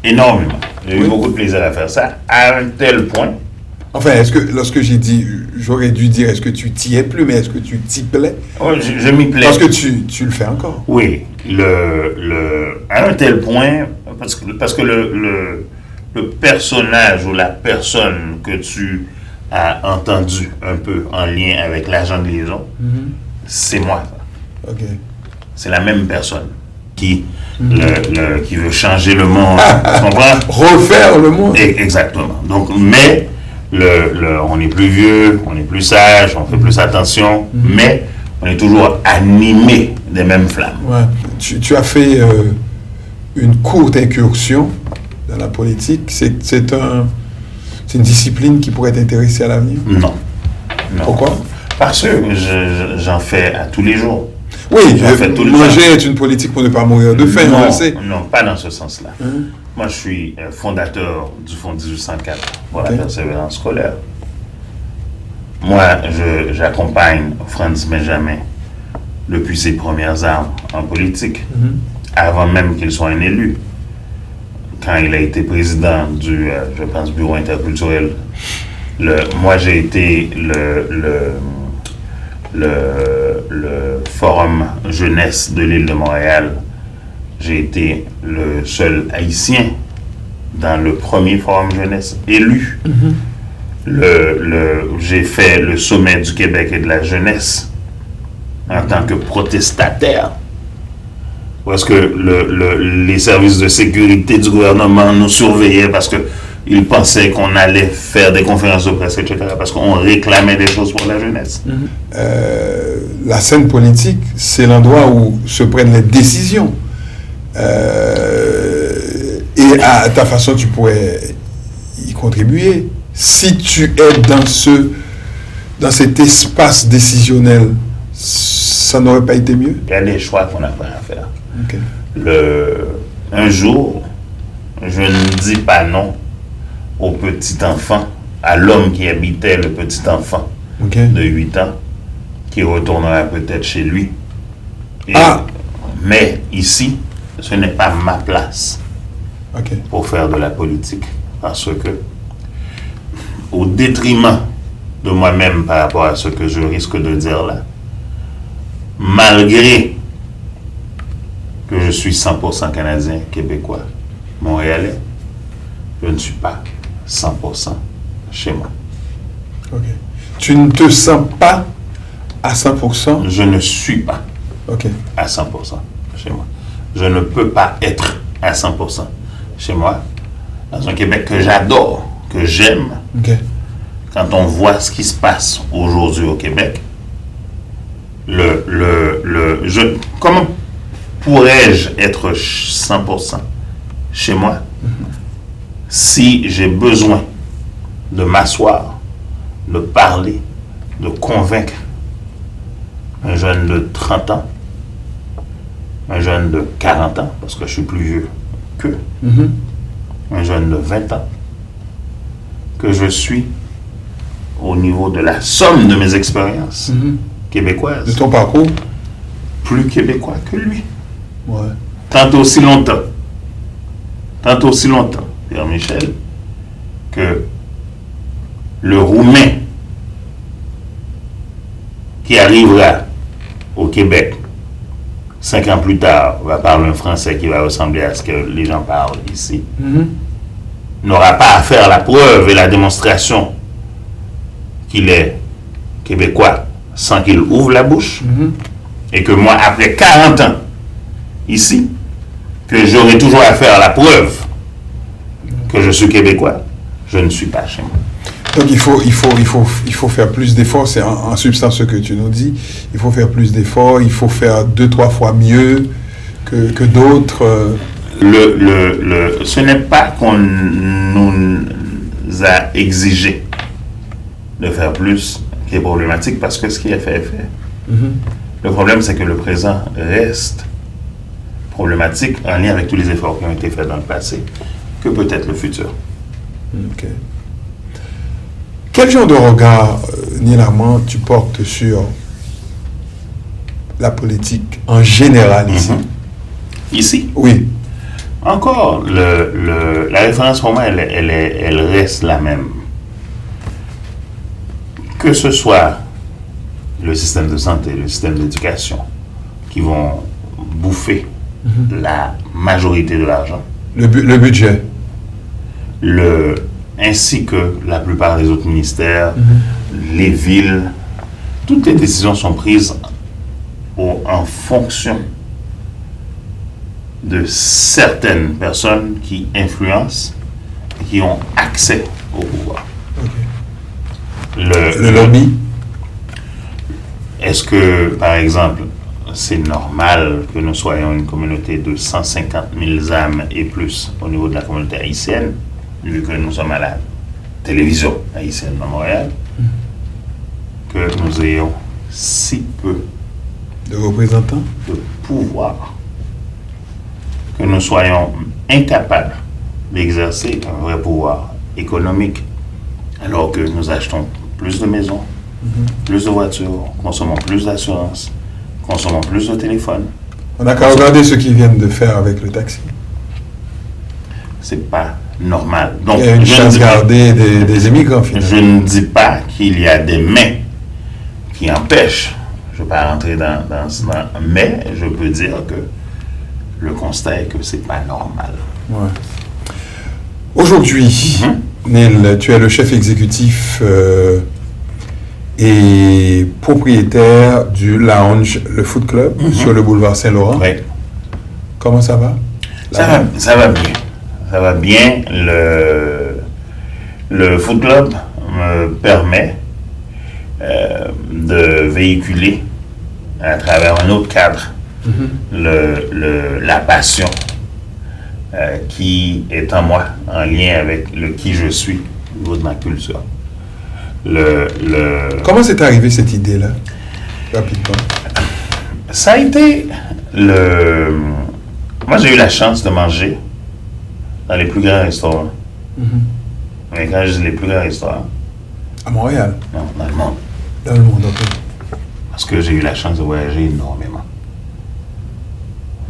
Énormément. J'ai eu beaucoup de plaisir à faire ça, à un tel point. Enfin, est-ce que lorsque j'ai dit, j'aurais dû dire, est-ce que tu t'y es plus, mais est-ce que tu t'y plais? Oui, je m'y plais. Parce que tu le fais encore. Oui, à un tel point, parce que le personnage ou la personne que tu as entendu un peu en lien avec l'agent de liaison, c'est moi. Ok. C'est la même personne qui veut changer le monde. Tu comprends? Refaire le monde. Exactement. Donc, mais on est plus vieux, on est plus sage, on fait plus attention, mais on est toujours animé des mêmes flammes. Ouais. Tu as fait une courte incursion dans la politique. C'est une discipline qui pourrait t'intéresser à l'avenir? Non. Pourquoi? Parce que j'en fais à tous les jours. Oui, manger est une politique pour ne pas mourir de faim, on le sait. Non, pas dans ce sens-là. Moi, je suis fondateur du Fonds 1804 pour la persévérance scolaire. Moi, j'accompagne Franz Benjamin depuis ses premières armes en politique, avant même qu'il soit un élu. Quand il a été président du, je pense, Bureau interculturel, moi, j'ai été le forum jeunesse de l'île de Montréal. J'ai été le seul haïtien dans le premier forum jeunesse élu. J'ai fait le sommet du Québec et de la jeunesse en tant que protestataire. Parce que les services de sécurité du gouvernement nous surveillaient parce qu'ils pensaient qu'on allait faire des conférences de presse, etc. Parce qu'on réclamait des choses pour la jeunesse. La scène politique, c'est l'endroit où se prennent les décisions. Et à ta façon, tu pourrais y contribuer. Si tu es dans cet espace décisionnel, ça n'aurait pas été mieux? Il y a des choix qu'on a pas à faire. Okay. Un jour, je ne dis pas non au petit enfant, à l'homme qui habitait le petit enfant de 8 ans, qui retournera peut-être chez lui. Mais ici, ce n'est pas ma place pour faire de la politique. Parce que, au détriment de moi-même par rapport à ce que je risque de dire là, malgré que je suis 100% canadien, québécois, montréalais, je ne suis pas 100% chez moi. Tu ne te sens pas à 100%? Je ne suis pas à 100% chez moi. Je ne peux pas être à 100% chez moi, dans un Québec que j'adore, que j'aime. Quand on voit ce qui se passe aujourd'hui au Québec, comment pourrais-je être 100% chez moi si j'ai besoin de m'asseoir, de parler, de convaincre un jeune de 30 ans, un jeune de 40 ans, parce que je suis plus vieux qu'eux, un jeune de 20 ans, que je suis au niveau de la somme de mes expériences québécoises. De ton parcours? Plus québécois que lui. Tant aussi longtemps, Pierre Michel, que le Roumain qui arrivera au Québec 5 ans plus tard va parler un français qui va ressembler à ce que les gens parlent ici, n'aura pas à faire la preuve et la démonstration qu'il est québécois sans qu'il ouvre la bouche, et que moi, après 40 ans ici, que j'aurai toujours à faire la preuve que je suis québécois, je ne suis pas chez moi. Donc il faut faire plus d'efforts, c'est en substance ce que tu nous dis. Il faut faire plus d'efforts, il faut faire 2-3 fois mieux que d'autres. Ce n'est pas qu'on nous a exigé de faire plus qui est problématique, parce que ce qui est fait est fait. Le problème, c'est que le présent reste problématique en lien avec tous les efforts qui ont été faits dans le passé, que peut-être le futur. Quel genre de regard, Neil Armand, tu portes sur la politique en général ici? Ici? Oui. Encore, la référence pour moi, elle reste la même. Que ce soit le système de santé, le système d'éducation, qui vont bouffer la majorité de l'argent. Le budget. Ainsi que la plupart des autres ministères, les villes, toutes les décisions sont prises en fonction de certaines personnes qui influencent et qui ont accès au pouvoir. Le lobby. Est-ce que, par exemple, c'est normal que nous soyons une communauté de 150 000 âmes et plus au niveau de la communauté haïtienne, vu que nous sommes à la télévision haïtienne de Montréal, que nous ayons si peu de représentants, de pouvoir, que nous soyons incapables d'exercer un vrai pouvoir économique, alors que nous achetons plus de maisons, plus de voitures, consommons plus d'assurance, consommons plus de téléphones. On n'a qu'à regarder ce qu'ils viennent de faire avec le taxi. C'est pas normal. Donc, il y a une chasse gardée des immigrants, finalement. Je ne dis pas qu'il y a des mains qui empêchent. Je ne vais pas rentrer dans cela, mais je peux dire que le constat est que c'est pas normal. Aujourd'hui, Neil, tu es le chef exécutif et propriétaire du lounge Le Foot Club sur le boulevard Saint-Laurent. Oui. Comment ça va? Ça va bien. Ça va bien. Le Foot Club me permet de véhiculer à travers un autre cadre la passion qui est en moi, en lien avec le qui je suis au niveau de ma culture. Comment c'est arrivé cette idée-là? Rapidement. Ça a été Moi, j'ai eu la chance de manger dans les plus grands restaurants. Mais quand je dis les plus grands restaurants, À Montréal? non, dans le monde. Dans le monde, ok. Parce que j'ai eu la chance de voyager énormément.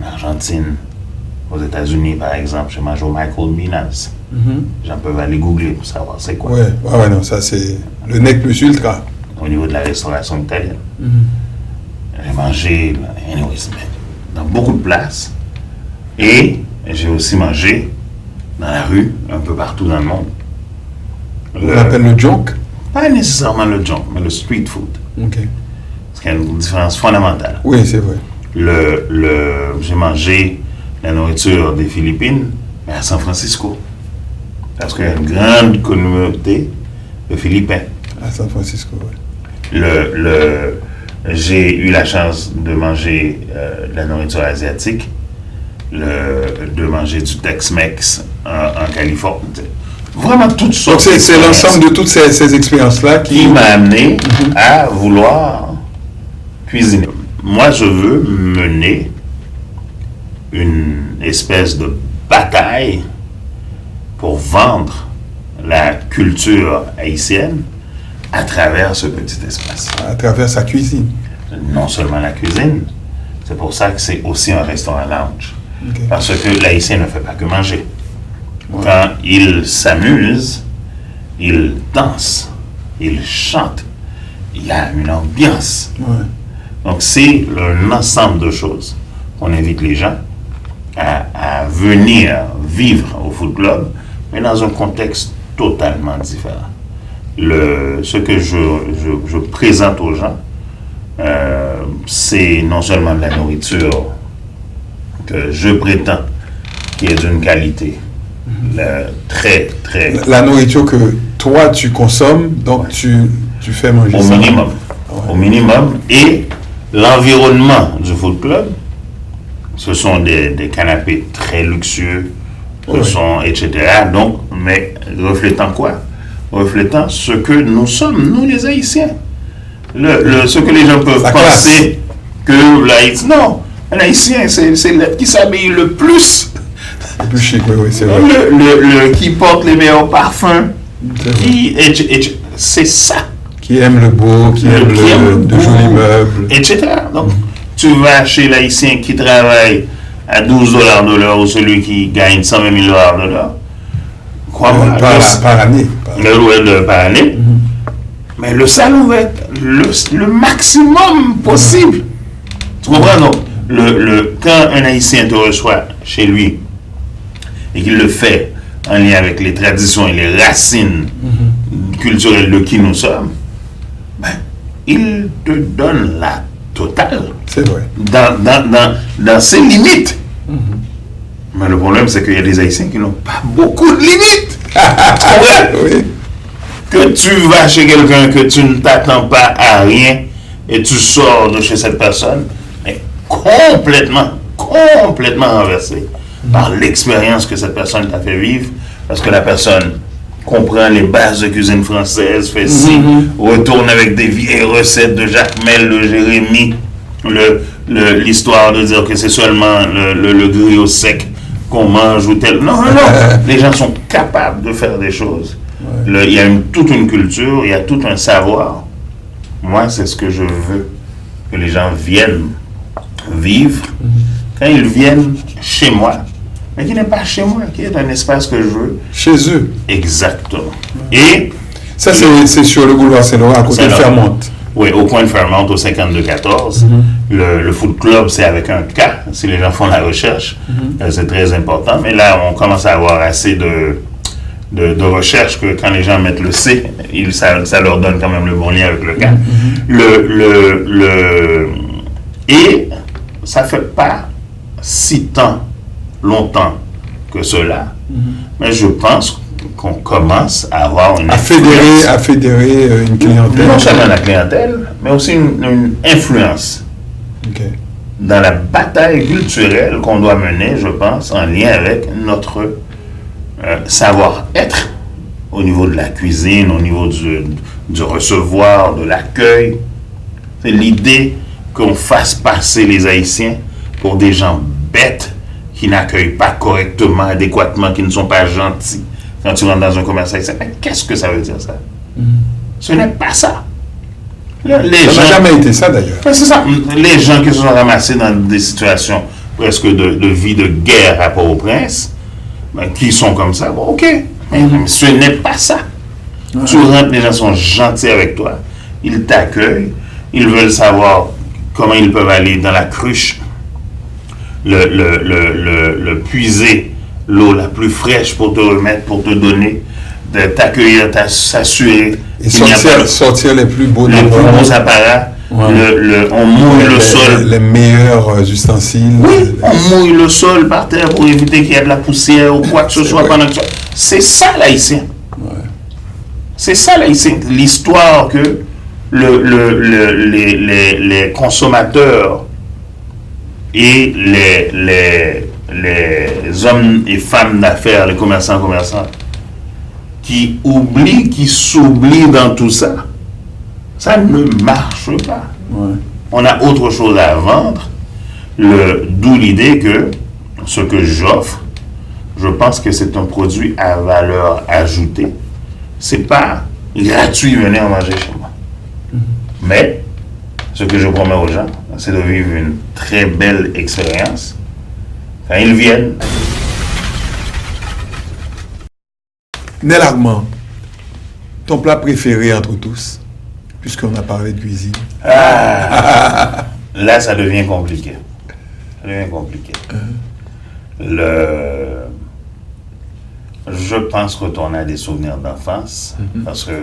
En Argentine, aux États-Unis, par exemple, j'ai mangé au Michael Minas. Les gens peuvent aller googler pour savoir c'est quoi. Ouais, non, ça c'est le nec plus ultra. Au niveau de la restauration italienne. J'ai mangé, anyways, dans beaucoup de places. Et j'ai aussi mangé dans la rue, un peu partout dans le monde. On l'appelle le junk? Pas nécessairement le junk, mais le street food. Ok. Parce qu'il y a une différence fondamentale. Oui, c'est vrai. J'ai mangé la nourriture des Philippines, mais à San Francisco. Parce qu'il y a une grande communauté de Philippins. À San Francisco, oui. J'ai eu la chance de manger de la nourriture asiatique, de manger du Tex-Mex en Californie. Vraiment toutes sortes. Donc c'est l'ensemble de toutes ces expériences-là qui m'a amené à vouloir cuisiner. Moi, je veux mener une espèce de bataille pour vendre la culture haïtienne à travers ce petit espace. À travers sa cuisine. Non seulement la cuisine, c'est pour ça que c'est aussi un restaurant lounge. Okay. Parce que l'haïtien ne fait pas que manger. Ouais. Quand il s'amuse, il danse, il chante, il y a une ambiance. Ouais. Donc c'est un ensemble de choses qu'on invite les gens à venir vivre au Foot Club, mais dans un contexte totalement différent. Ce que je présente aux gens, c'est non seulement de la nourriture que je prétends qui est d'une qualité très, très... La nourriture que toi tu consommes, donc tu fais manger au ça. Minimum. Ouais. Au minimum. Et l'environnement du Foot Club, ce sont des canapés très luxueux, etc. Donc, mais reflétant quoi? Reflétant ce que nous sommes, nous les Haïtiens. Ce que les gens peuvent penser que l'Haïtien... Non, un Haïtien, c'est l'être qui s'habille le plus. Le plus chic, oui, c'est vrai. Qui porte les meilleurs parfums. C'est ça. Qui aime le beau, qui aime de jolis meubles. Etc. Donc, tu vas chez l'Haïtien qui travaille à $12 de l'heure ou celui qui gagne $120 000 de l'heure. Crois-moi. Par année. Par année. Mais le salon va être le maximum possible. Tu comprends? Donc, quand un Haïtien te reçoit chez lui et qu'il le fait en lien avec les traditions et les racines culturelles de qui nous sommes, ben, il te donne la totale. C'est vrai. Dans ses limites. Mais le problème, c'est qu'il y a des Haïtiens qui n'ont pas beaucoup de limites. Tu comprends? Oui. Que tu vas chez quelqu'un, que tu ne t'attends pas à rien et tu sors de chez cette personne, mais complètement renversé par l'expérience que cette personne t'a fait vivre, parce que la personne comprend les bases de cuisine française, fait ci, retourne avec des vieilles recettes de Jacques Mel, de Jérémy, l'histoire de dire que c'est seulement le griot sec qu'on mange ou tel. Non. Les gens sont capables de faire des choses. Ouais. Il y a toute une culture, il y a tout un savoir. Moi, c'est ce que je veux, que les gens viennent vivre. Quand ils viennent chez moi, mais qui n'est pas chez moi, qui est un espace que je veux. Chez eux. Exactement. Et ça, c'est sur le boulevard Saint-Laurent, à côté de Fairmont. Oui, au coin de Fairmont, au 5214. Le Foot Club, c'est avec un K, si les gens font la recherche. C'est très important. Mais là, on commence à avoir assez de recherche que quand les gens mettent le C, ça leur donne quand même le bon lien avec le K. Et ça fait pas si longtemps que cela, mais je pense qu'on commence à avoir une fédérer une clientèle. Non seulement la clientèle, mais aussi une influence dans la bataille culturelle qu'on doit mener, je pense, en lien avec notre savoir-être au niveau de la cuisine, au niveau du recevoir, de l'accueil. C'est l'idée qu'on fasse passer les Haïtiens pour des gens bêtes qui n'accueillent pas correctement, adéquatement, qui ne sont pas gentils quand tu rentres dans un commerce haïtien. Mais qu'est-ce que ça veut dire, ça? Ce n'est pas ça. Ça n'a jamais été ça, d'ailleurs. C'est ça. Les gens qui se sont ramassés dans des situations presque de vie de guerre à Port-au-Prince, qui sont comme ça, bon, ok. Mais ce n'est pas ça. Tu rentres, les gens sont gentils avec toi. Ils t'accueillent. Ils veulent savoir comment ils peuvent aller dans la cruche, le puiser l'eau la plus fraîche pour te remettre, pour te donner, de t'accueillir, s'assurer. Et sortir les plus beaux apparats. On mouille le sol. Les meilleurs ustensiles. Oui, on mouille le sol par terre pour éviter qu'il y ait de la poussière ou quoi que ce soit pendant que ça. C'est ça l'haïtien. C'est ça l'haïtien. L'histoire que les consommateurs et les hommes et femmes d'affaires, les commerçants, qui s'oublient dans tout ça, ça ne marche pas. On a autre chose à vendre, d'où l'idée que ce que j'offre, je pense que c'est un produit à valeur ajoutée. C'est pas gratuit, venez en manger chez moi. Mais ce que je promets aux gens, c'est de vivre une très belle expérience quand ils viennent. Nel Armand, ton plat préféré entre tous, puisqu'on a parlé de cuisine. Là, ça devient compliqué. Je pense retourner à des souvenirs d'enfance, parce que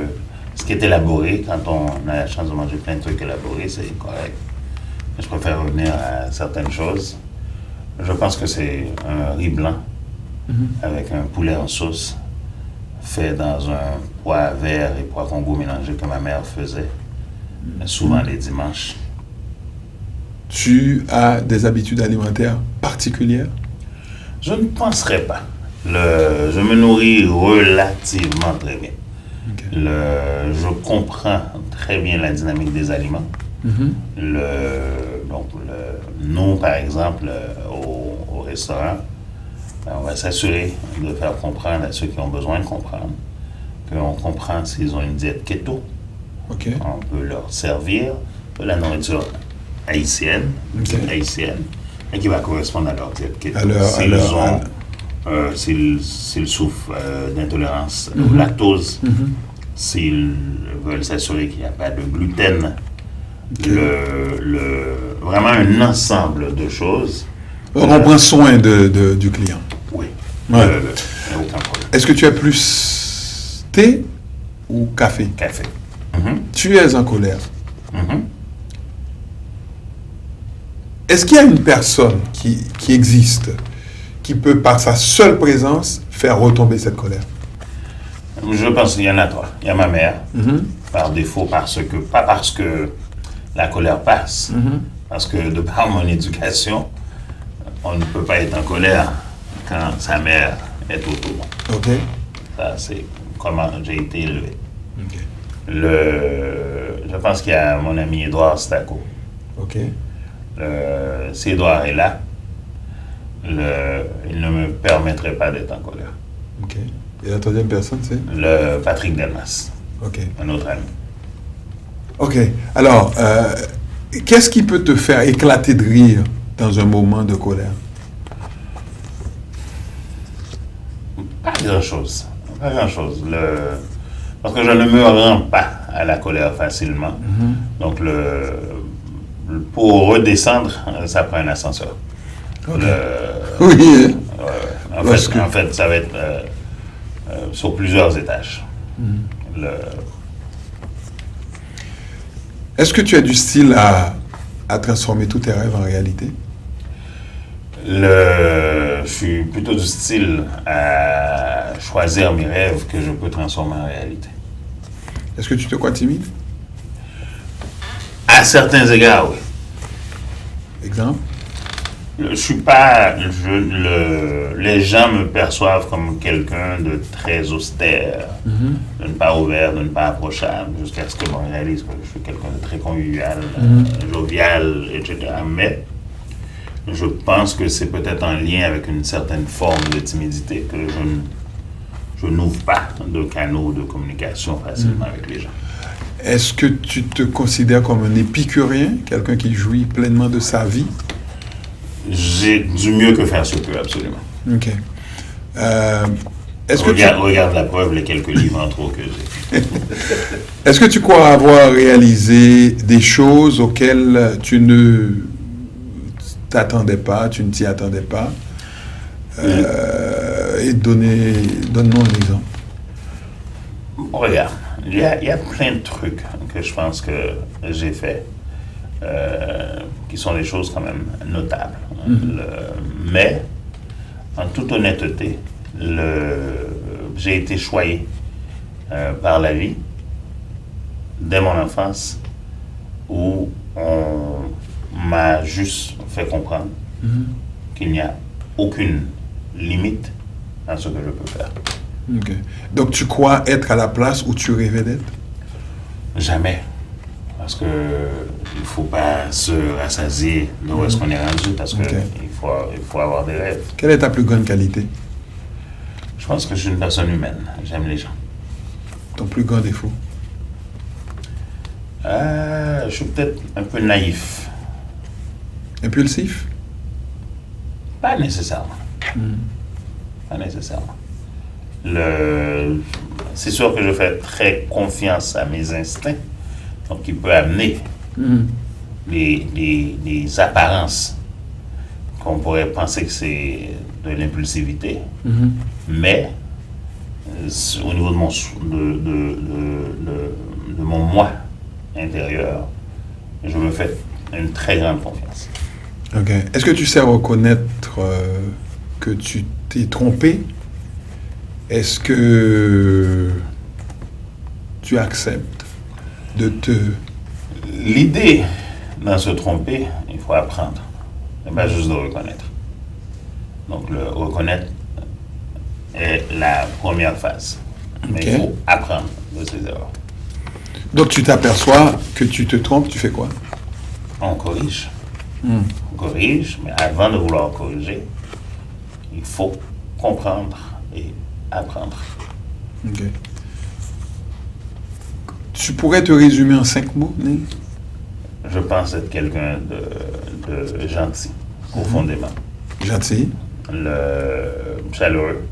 ce qui est élaboré, quand on a la chance de manger plein de trucs élaborés, c'est correct. Mais je préfère revenir à certaines choses. Je pense que c'est un riz blanc avec un poulet en sauce, fait dans un pois vert et pois Congo mélangé que ma mère faisait, souvent les dimanches. Tu as des habitudes alimentaires particulières? Je ne penserais pas. Je me nourris relativement très bien. Je comprends très bien la dynamique des aliments. Nous, par exemple, au restaurant, on va s'assurer de faire comprendre à ceux qui ont besoin de comprendre qu'on comprend s'ils ont une diète keto. On peut leur servir de la nourriture haïtienne, et qui va correspondre à leur diète keto. S'ils souffrent d'intolérance au lactose, s'ils veulent s'assurer qu'il n'y a pas de gluten, vraiment un ensemble de choses. On prend soin du client. Oui. Ouais. Aucun problème. Est-ce que tu as plus thé ou café? Café. Tu es en colère. Est-ce qu'il y a une personne qui existe, qui peut, par sa seule présence, faire retomber cette colère? Je pense qu'il y en a trois. Il y a ma mère, par défaut, pas parce que la colère passe, parce que de par mon éducation, on ne peut pas être en colère quand sa mère est autour. Ça, c'est comment j'ai été élevé. Je pense qu'il y a mon ami Édouard Stacco. Si Édouard est là, il ne me permettrait pas d'être en colère. Et la troisième personne, c'est? Le Patrick Delmas. Un autre ami. Alors, qu'est-ce qui peut te faire éclater de rire dans un moment de colère? Pas grand-chose. Parce que je ne me rends pas à la colère facilement. Donc, pour redescendre, ça prend un ascenseur. Oui. En fait, ça va être sur plusieurs étages. Est-ce que tu as du style à transformer tous tes rêves en réalité? Je suis plutôt du style à choisir mes rêves que je peux transformer en réalité. Est-ce que tu te crois timide? À certains égards, oui. Exemple? Je suis pas. Les gens me perçoivent comme quelqu'un de très austère, de ne pas ouvert, de ne pas approchable, jusqu'à ce que l'on réalise que je suis quelqu'un de très convivial, jovial, etc. Mais je pense que c'est peut-être en lien avec une certaine forme de timidité que je n'ouvre pas de canaux de communication facilement avec les gens. Est-ce que tu te considères comme un épicurien, quelqu'un qui jouit pleinement de sa vie? J'ai du mieux que faire se peut, absolument. OK. Regarde la preuve, les quelques livres en trop que j'ai. Est-ce que tu crois avoir réalisé des choses auxquelles tu ne t'attendais pas, tu ne t'y attendais pas? Et donne-nous un exemple. Regarde, il y a plein de trucs que je pense que j'ai fait qui sont des choses quand même notables. Mais, en toute honnêteté, j'ai été choyé par la vie dès mon enfance où on m'a juste fait comprendre qu'il n'y a aucune limite à ce que je peux faire. OK. Donc tu crois être à la place où tu rêvais d'être? Jamais. Parce que il ne faut pas se rassasier de où est-ce qu'on est rendu, parce que il faut avoir des rêves. Quelle est ta plus grande qualité? Je pense que je suis une personne humaine. J'aime les gens. Ton plus grand défaut? Je suis peut-être un peu naïf. Impulsif? Pas nécessairement. Pas nécessairement. C'est sûr que je fais très confiance à mes instincts, donc il peut amener des apparences qu'on pourrait penser que c'est de l'impulsivité, mais au niveau de mon moi intérieur, je me fais une très grande confiance. OK. Est-ce que tu sais reconnaître que tu t'es trompé? Est-ce que tu acceptes de te... L'idée d'en se tromper, il faut apprendre. Et pas juste de reconnaître. Donc, le reconnaître est la première phase. Mais il faut apprendre de ses erreurs. Donc, tu t'aperçois que tu te trompes, tu fais quoi? On corrige. On corrige, mais avant de vouloir corriger, il faut comprendre et apprendre. OK. Tu pourrais te résumer en 5 mots, Neil? Je pense être quelqu'un de gentil, profondément. Gentil. Chaleureux.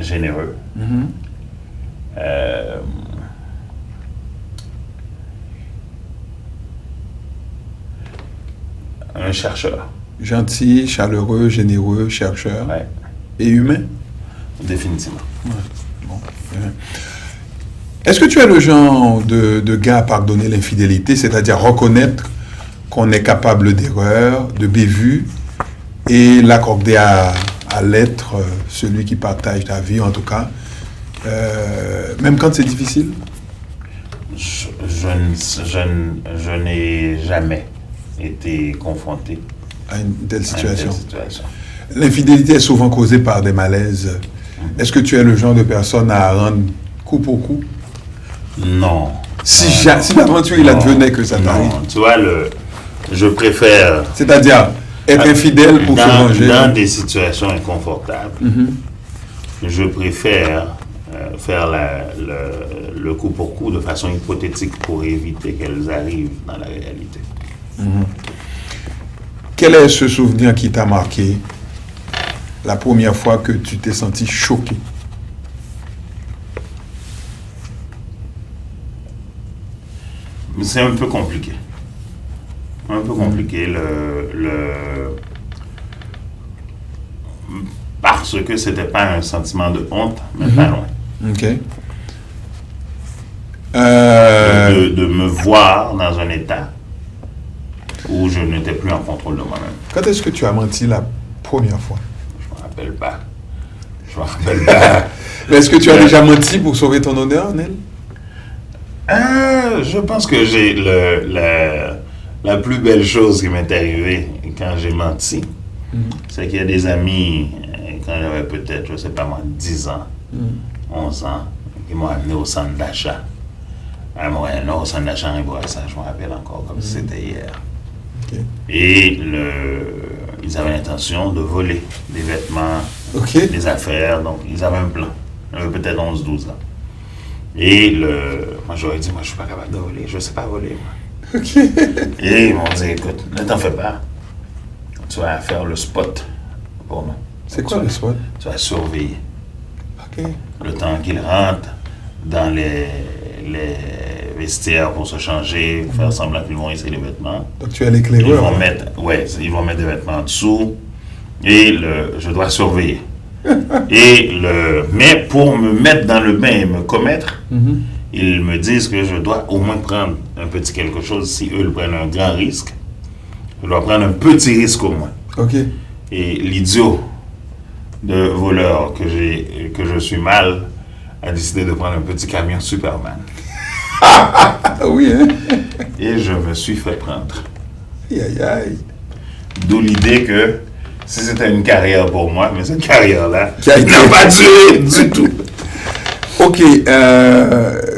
Généreux. Un chercheur. Gentil, chaleureux, généreux, chercheur. Ouais. Et humain? Définitivement. Ouais. Bon. Est-ce que tu es le genre de gars à pardonner l'infidélité, c'est-à-dire reconnaître qu'on est capable d'erreur, de bévue, et l'accorder à l'être, celui qui partage ta vie en tout cas, même quand c'est difficile? Je n'ai jamais été confronté à une telle situation. situation. L'infidélité est souvent causée par des malaises. Est-ce que tu es le genre de personne à rendre coup pour coup? Non. Si l'aventure il advenait que ça t'arrive. Tu vois, je préfère... C'est-à-dire être infidèle pour se venger. Dans des situations inconfortables, je préfère faire le coup pour coup de façon hypothétique pour éviter qu'elles arrivent dans la réalité. Quel est ce souvenir qui t'a marqué la première fois que tu t'es senti choqué? C'est un peu compliqué. parce que c'était pas un sentiment de honte, mais pas loin. Ok. De me voir dans un état où je n'étais plus en contrôle de moi-même. Quand est-ce que tu as menti la première fois? Je me rappelle pas. Je me rappelle pas. Mais est-ce que tu as déjà menti pour sauver ton honneur, Nel? Je pense que j'ai la plus belle chose qui m'est arrivée quand j'ai menti, c'est qu'il y a des amis, quand j'avais peut-être, je sais pas moi, 10 ans, 11 ans, qui m'ont amené au centre d'achat. À Montréal-Nord, au centre d'achat en Bourassa, je me rappelle encore comme si c'était hier. Ok. Et ils avaient l'intention de voler des vêtements, Ok. des affaires, donc ils avaient un plan. Ils avaient peut-être 11-12 ans. Et moi j'aurais dit, moi je suis pas capable de voler, je sais pas voler moi. Ok. Et ils m'ont dit, écoute, ne t'en fais pas, tu vas faire le spot pour nous. C'est quoi le spot? Tu vas surveiller. Ok. Le temps qu'ils rentrent dans les vestiaires pour se changer, pour faire semblant qu'ils vont essayer les vêtements. Donc tu es Ils l'éclaireur. vont mettre, ils vont mettre des vêtements en dessous et je dois surveiller. Mais pour me mettre dans le bain et me commettre, ils me disent que je dois au moins prendre un petit quelque chose. Si eux prennent un grand risque, je dois prendre un petit risque au moins. Ok. Et l'idiot de voleur que je suis mal a décidé de prendre un petit camion Superman. Ah oui, hein? Et je me suis fait prendre. Aïe, aïe, aïe. D'où l'idée que si c'était une carrière pour moi, mais cette carrière-là Qui a été- n'a pas duré du tout. Ok.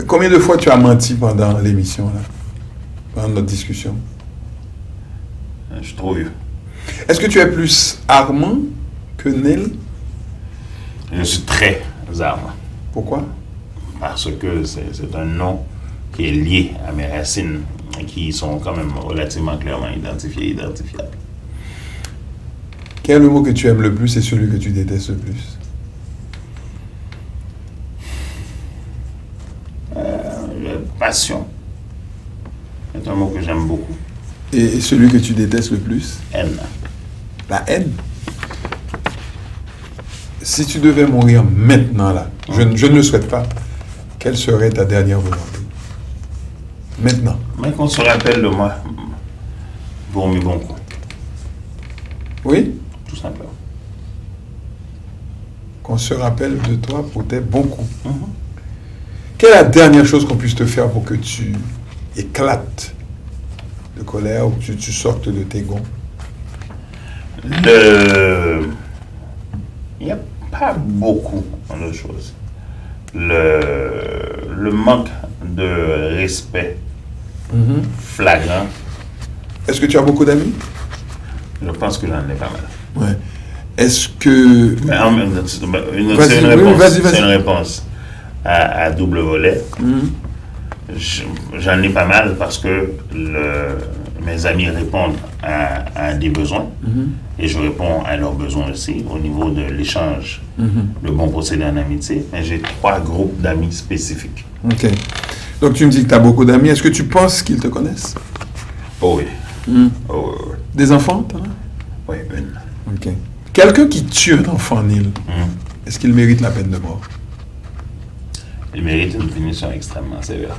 Combien de fois tu as menti pendant l'émission, là? Pendant notre discussion? Je suis trop vieux. Est-ce que tu es plus Armand que Nel? Je suis très armant. Pourquoi? Parce que c'est un nom qui est lié à mes racines, qui sont quand même relativement clairement identifiables. Quel est le mot que tu aimes le plus et celui que tu détestes le plus? Passion. C'est un mot que j'aime beaucoup. Et celui que tu détestes le plus? Haine. La haine. Si tu devais mourir maintenant, là, je ne le souhaite pas, quelle serait ta dernière volonté? Maintenant. Mais qu'on se rappelle de moi pour mes bons coups, Oui? tout simplement. Qu'on se rappelle de toi pour tes bons coups. Quelle est la dernière chose qu'on puisse te faire pour que tu éclates de colère ou que tu sortes de tes gonds? Il n'y a pas beaucoup de choses. Le manque de respect flagrant, Est-ce que tu as beaucoup d'amis? je pense que j'en ai pas mal. Ouais. Est-ce que... Mais en même temps, Vas-y, c'est une oui, réponse, vas-y, vas-y. c'est une réponse à double volet. J'en ai pas mal parce que mes amis répondent à des besoins et je réponds à leurs besoins aussi au niveau de l'échange, le bon procédé en amitié. Mais j'ai 3 groupes d'amis spécifiques. Ok. Donc tu me dis que tu as beaucoup d'amis. Est-ce que tu penses qu'ils te connaissent? Oh oui. Oh oui, oui. Des enfants, t'en as? Oui, une. Ok. Quelqu'un qui tue un enfant, Neil, est-ce qu'il mérite la peine de mort? Il mérite une punition extrêmement sévère.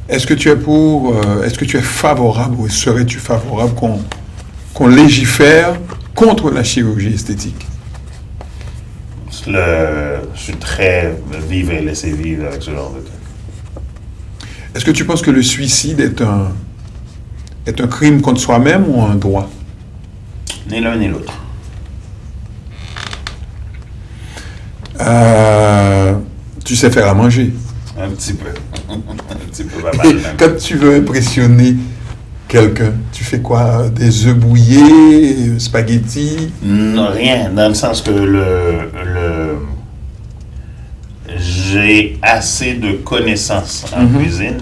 Est-ce que tu es est-ce que tu es favorable ou serais-tu favorable qu'on légifère contre la chirurgie esthétique? Je suis très vivre et laisser vivre avec ce genre de truc. Est-ce que tu penses que le suicide est un crime contre soi-même ou un droit? Ni l'un ni l'autre. Tu sais faire à manger. Un petit peu. Un petit peu pas Et mal même. quand tu veux impressionner quelqu'un, tu fais quoi? Des œufs bouillés, spaghettis? Non, rien, dans le sens que j'ai assez de connaissances en cuisine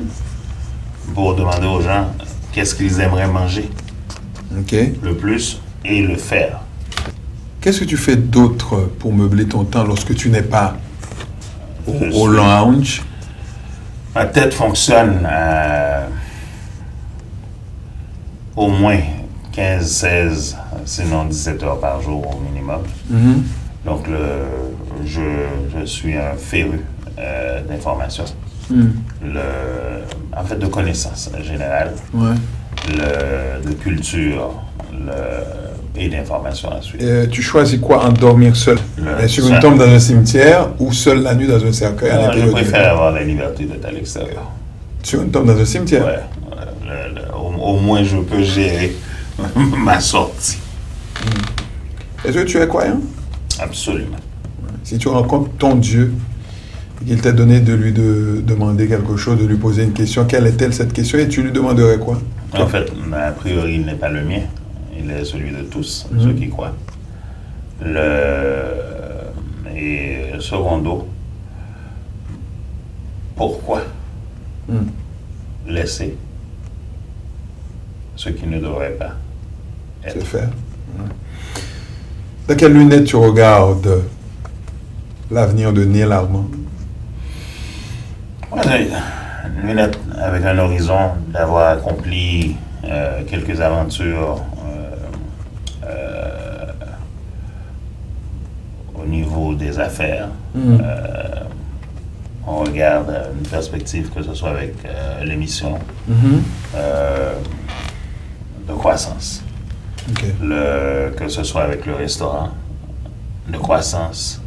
pour demander aux gens qu'est-ce qu'ils aimeraient manger Ok. le plus et le faire. Qu'est-ce que tu fais d'autre pour meubler ton temps lorsque tu n'es pas Je au suis- lounge? Ma tête fonctionne à au moins 15, 16, sinon 17 heures par jour au minimum. Donc, je suis un féru d'informations. En fait, de connaissances générales, de culture et d'informations ensuite. Tu choisis quoi, endormir seul sur une tombe dans un cimetière ou seul la nuit dans un cercueil à l'intérieur? Je préfère avoir la liberté d'être à l'extérieur. Sur une tombe dans un cimetière? Ouais. Au moins, je peux gérer ma sortie. Est-ce que tu es croyant? Absolument. Si tu rencontres ton Dieu et qu'il t'a donné de lui demander quelque chose, de lui poser une question, quelle est-elle cette question et tu lui demanderais quoi? En fait, a priori, il n'est pas le mien. Il est celui de tous, ceux qui croient. Et secondo, pourquoi laisser ce qui ne devrait pas être? Se faire. Dans quelles lunettes tu regardes l'avenir de Neil Armand? Une lunette avec un horizon d'avoir accompli quelques aventures au niveau des affaires. On regarde une perspective, que ce soit avec l'émission de croissance, que ce soit avec le restaurant de croissance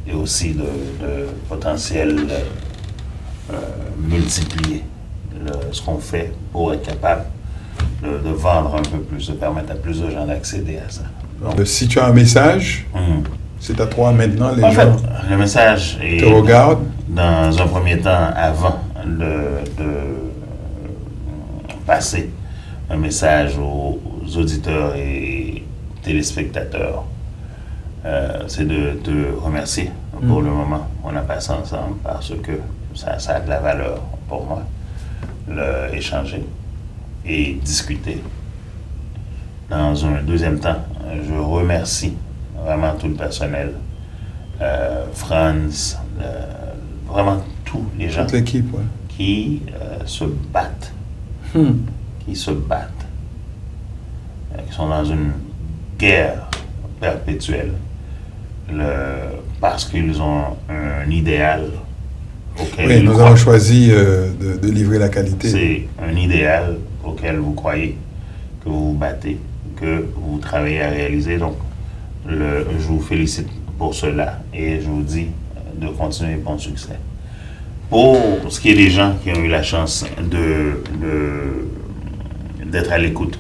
et aussi de potentiel multiplier ce qu'on fait pour être capable de vendre un peu plus, de permettre à plus de gens d'accéder à ça. Donc, si tu as un message, c'est à toi maintenant, les gens fait, le message te regardent. Dans un premier temps, avant de passer un message aux auditeurs et téléspectateurs, c'est de te remercier pour le moment qu'on a passé ensemble, parce que ça a de la valeur pour moi, échanger et discuter. Dans un deuxième temps, je remercie vraiment tout le personnel, Franz, vraiment tous les gens toute l'équipe, qui se battent, qui sont dans une guerre perpétuelle, parce qu'ils ont un idéal auquel ils nous croient. avons choisi de livrer la qualité. C'est un idéal auquel vous croyez, que vous vous battez, que vous travaillez à réaliser. Donc, je vous félicite pour cela et je vous dis de continuer bon succès. Pour ce qui est des gens qui ont eu la chance d'être à l'écoute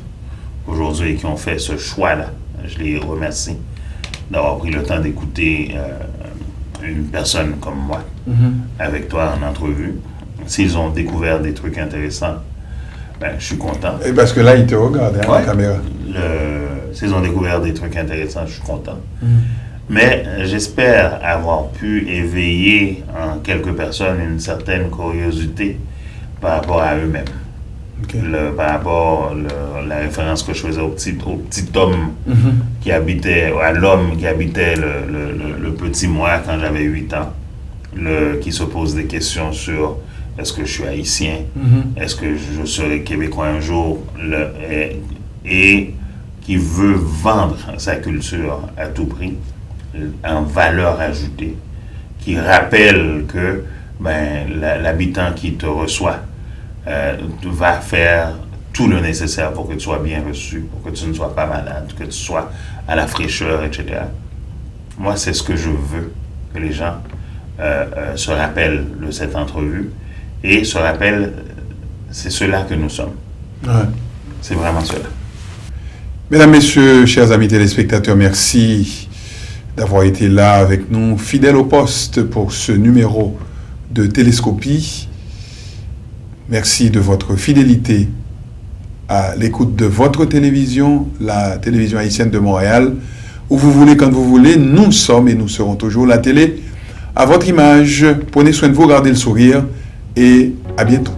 aujourd'hui et qui ont fait ce choix-là, je les remercie d'avoir pris le temps d'écouter une personne comme moi, avec toi en entrevue. S'ils ont découvert des trucs intéressants, je suis content. Et parce que là, ils te regardent, la caméra. S'ils ont découvert des trucs intéressants, je suis content. Mais j'espère avoir pu éveiller en quelques personnes une certaine curiosité par rapport à eux-mêmes. Par rapport à la référence que je faisais au petit homme qui habitait, à l'homme qui habitait le petit moi quand j'avais 8 ans, qui se pose des questions sur est-ce que je suis haïtien, est-ce que je serai québécois un jour, et qui veut vendre sa culture à tout prix, en valeur ajoutée, qui rappelle que l'habitant qui te reçoit va faire tout le nécessaire pour que tu sois bien reçu, pour que tu ne sois pas malade, que tu sois à la fraîcheur, etc. Moi, c'est ce que je veux, que les gens se rappellent de cette entrevue et se rappellent, c'est cela que nous sommes. C'est vraiment cela. Mesdames, Messieurs, chers amis téléspectateurs, merci d'avoir été là avec nous, fidèles au poste pour ce numéro de Télescopie. Merci de votre fidélité à l'écoute de votre télévision, la télévision haïtienne de Montréal, où vous voulez, quand vous voulez. Nous sommes et nous serons toujours la télé à votre image. Prenez soin de vous, gardez le sourire et à bientôt.